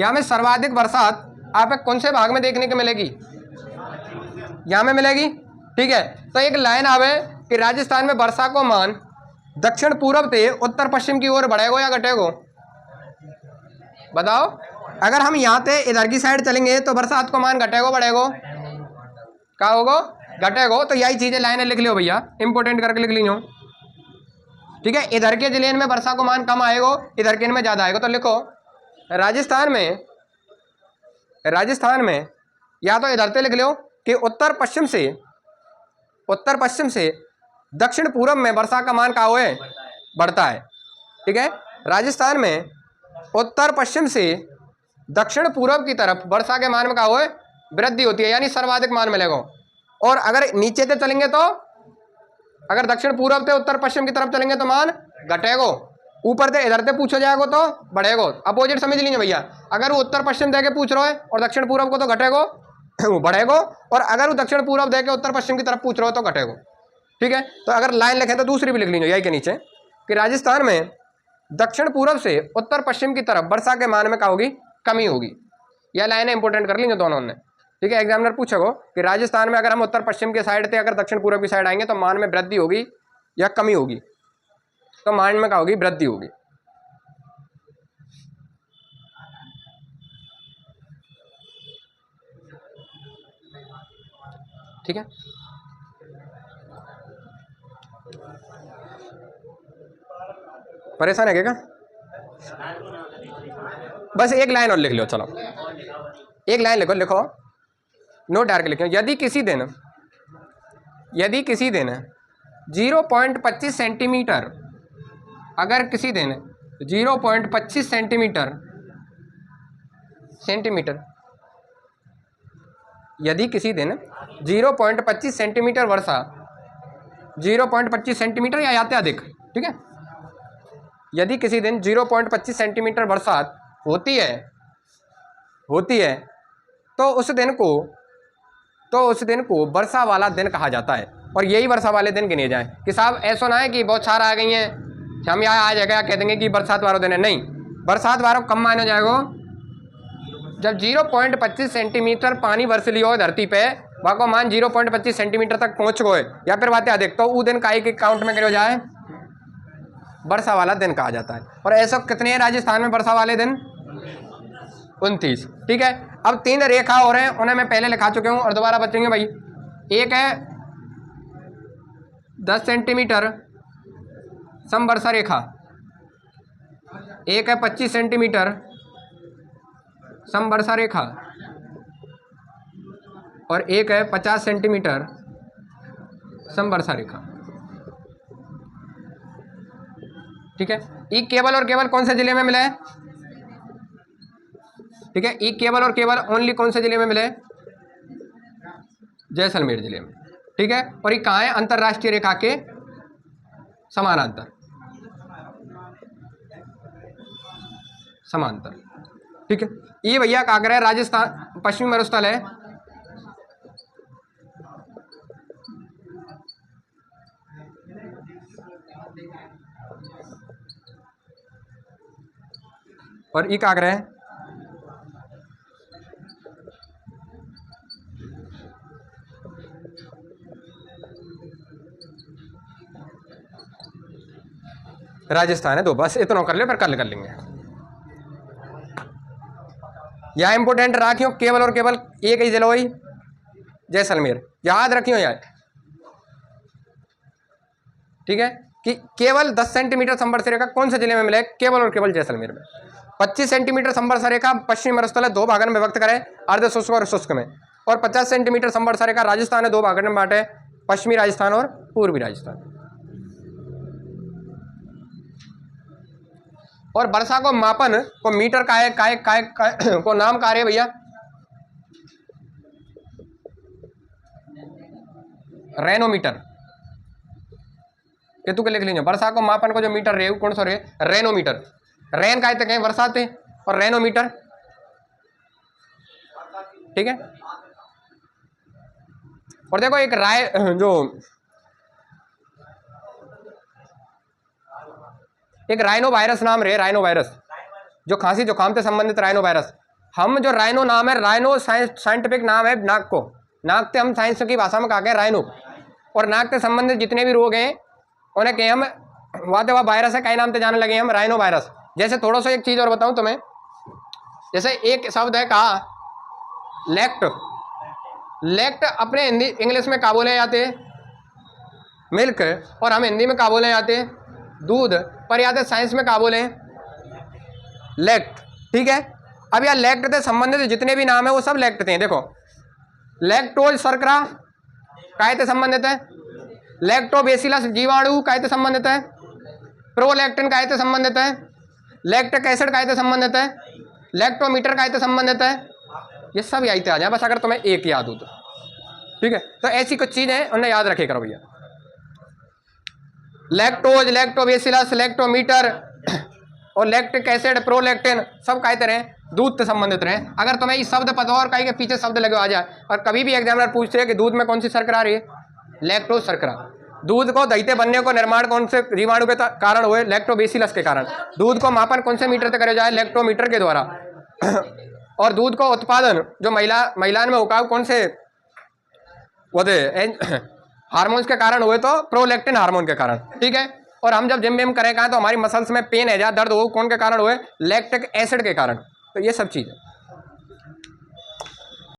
यहाँ में सर्वाधिक बरसात आप कौन से भाग में देखने को मिलेगी? यहाँ में मिलेगी। ठीक है, तो एक लाइन आवे कि राजस्थान में वर्षा को मान दक्षिण पूर्व से उत्तर पश्चिम की ओर बढ़ेगो या घटेगो? बताओ, अगर हम यहाँ से इधर की साइड चलेंगे तो बरसात को मान घटेगो बढ़ेगो? क्या होगो? घटेगो। तो यही चीजें लाइनें लिख लियो भैया, इंपोर्टेंट करके लिख लीजिए। ठीक है, इधर के जिले में वर्षा को मान कम आएगो, इधर के इनमें ज्यादा आएगा। तो लिखो राजस्थान में या तो इधर से लिख लो कि उत्तर पश्चिम से दक्षिण पूर्व में वर्षा का मान क्या हुआ है, बढ़ता है। ठीक है, राजस्थान में उत्तर पश्चिम से दक्षिण पूर्व की तरफ वर्षा के मान में क्या हुआ है, वृद्धि होती है, यानी सर्वाधिक मान मिलेगा। और अगर नीचे से चलेंगे तो, अगर दक्षिण पूर्व से उत्तर पश्चिम की तरफ चलेंगे तो मान घटेगो, ऊपर से इधर से पूछो जाएगो तो बढ़ेगो। अपोजिट समझ लीजिए भैया, अगर वो उत्तर पश्चिम दे के पूछ रहा है और दक्षिण पूर्व को तो घटेगो वो बढ़ेगो, और अगर वो दक्षिण पूर्व दे के उत्तर पश्चिम की तरफ पूछ रहा हो तो घटेगो। ठीक है, तो अगर लाइन लिखें तो दूसरी भी लिख लीजिए यही के नीचे कि राजस्थान में दक्षिण पूर्व से उत्तर पश्चिम की तरफ वर्षा के मान में क्या होगी, कमी होगी। यह लाइनें इंपोर्टेंट कर लीजिए दोनों ने। ठीक है, एग्जामिनर पूछेगो कि राजस्थान में अगर हम उत्तर पश्चिम के साइड से अगर दक्षिण पूर्व की साइड आएंगे तो मान में वृद्धि होगी या कमी होगी? तो मान में क्या होगी, वृद्धि होगी। ठीक है, परेशान है क्या? बस एक लाइन और लिख लो, चलो एक लाइन लिखो नोट डाल के लिखो। यदि किसी दिन 0.25 सेंटीमीटर, अगर किसी दिन 0.25 सेंटीमीटर यदि किसी दिन 0.25 सेंटीमीटर वर्षा, 0.25 सेंटीमीटर या याते अधिक, ठीक है, यदि किसी दिन 0.25 सेंटीमीटर बरसात होती है तो उस दिन को वर्षा वाला दिन कहा जाता है। और यही वर्षा वाले दिन गिने जाएं कि साहब ऐसा ना है कि बहुत सारा आ गई हैं, हम यहाँ आ जाएगा कह देंगे कि बरसात वाला दिन है। नहीं, बरसात वाला कम माना जाएगा जब 0.25 सेंटीमीटर पानी बरस लियो हो धरती पे, वहाँ को मान 0.25 सेंटीमीटर तक पहुँच गए या फिर बातें अधिक, तो वो दिन का एक काउंट में करो जाए वर्षा वाला दिन कहा जाता है। और ऐसा कितने हैं राजस्थान में वर्षा वाले दिन? 29। ठीक है, अब 3 रेखा हो रहे हैं, उन्हें मैं पहले लिखा चुके हूँ और दोबारा बचेंगे भाई। एक है 10 सेंटीमीटर समवर्षा रेखा, एक है 25 सेंटीमीटर समवर्षा रेखा, और एक है 50 सेंटीमीटर समवर्षा रेखा। ठीक है, ई केवल और केवल कौन से जिले में मिला है? ठीक है, ई केवल और केवल ओनली कौन से जिले में मिले? जैसलमेर जिले में। ठीक है, और ये कहाँ है? अंतरराष्ट्रीय रेखा के समानांतर। ठीक है, ये भैया का आगरा है, राजस्थान पश्चिमी मरुस्थल है। और ये का आगरा है राजस्थान है। दो बस इतना कर ले, पर कल कर लेंगे। यहाँ इंपोर्टेंट रखियो, केवल और केवल एक ही जिला हुई जैसलमेर, याद रखियो यार। ठीक है, कि केवल 10 सेंटीमीटर संवर्षा रेखा कौन से जिले में मिले? केवल और केवल जैसलमेर में। 25 सेंटीमीटर संवर्षा रेखा पश्चिमी मरुस्थल है, 2 भागों में विभक्त करे, अर्ध शुष्क और शुष्क में। और 50 सेंटीमीटर संवर्षा रेखा राजस्थान है, 2 भागों में बांटे, पश्चिमी राजस्थान और पूर्वी राजस्थान। और वर्षा को मापन को मीटर को नाम का है भैया? रेनोमीटर। ये तू के लिख लीजिए, वर्षा को मापन को जो मीटर रहे कौन सा रहे? रेनोमीटर। रेन का कहें बरसात है, और रेनोमीटर। ठीक है, और देखो एक एक राइनो वायरस नाम रहे, राइनो वायरस, जो खांसी जुकाम से संबंधित राइनो वायरस। हम जो राइनो नाम है, राइनो साइंटिफिक नाम है नाक को, नाक से हम साइंस की भाषा में कहा गया राइनो। और नाक से संबंधित जितने भी रोग हैं उन्हें कहें हम वह वायरस है, कई नाम से जाने लगे हम राइनो वायरस। जैसे थोड़ा सा एक चीज़ और बताऊं तुम्हें, जैसे एक शब्द है कहा लेक्ट। लेक्ट अपने हिंदी इंग्लिश में क्या बोले जाते? मिल्क। और हम हिंदी में क्या बोले जाते? दूध। पर याद साइंस में क्या बोले? लेक्ट। ठीक है, अब यार लेक्ट से संबंधित जितने भी नाम है वो सब लेक्ट थे। देखो, लैक्टोज शर्करा काय से संबंधित है, लैक्टोबैसिलस जीवाणु काय से संबंधित है, प्रोलैक्टिन काय से संबंधित है, लैक्टिक एसिड काय से संबंधित है, लैक्टोमीटर काय से संबंधित है। ये सब यही आ जाए बस, अगर तुम्हें एक याद हो तो। ठीक है, तो ऐसी कुछ चीजें उन्हें याद रखे करो भैया। लैक्टोज, लैक्टोबैसिलस, लैक्टोमीटर और लैक्टिक एसिड, प्रोलैक्टिन सब कहते रहे दूध से संबंधित रहे। अगर तुम्हें ये शब्द पता हो और कहीं के पीछे शब्द लगे आ जाए, और कभी भी एग्जामिनर पूछते हैं कि दूध में कौन सी शर्करा आ रही है? लैक्टोज शर्करा। दूध को दहीते बनने को निर्माण कौन से जीवाणु के कारण हुए? लैक्टोबैसिलस के कारण। दूध को मापन कौन से मीटर से करे जाए? लैक्टोमीटर के द्वारा। और दूध को उत्पादन जो महिलाओं में होगा कौन से हार्मोन्स के कारण हुए? तो प्रोलैक्टिन हार्मोन के कारण। ठीक है, और हम जब जिम विम करें कहा तो हमारी मसल्स में पेन है जा दर्द हो, कौन के कारण हुए? लैक्टिक एसिड के कारण। तो ये सब चीज़ है।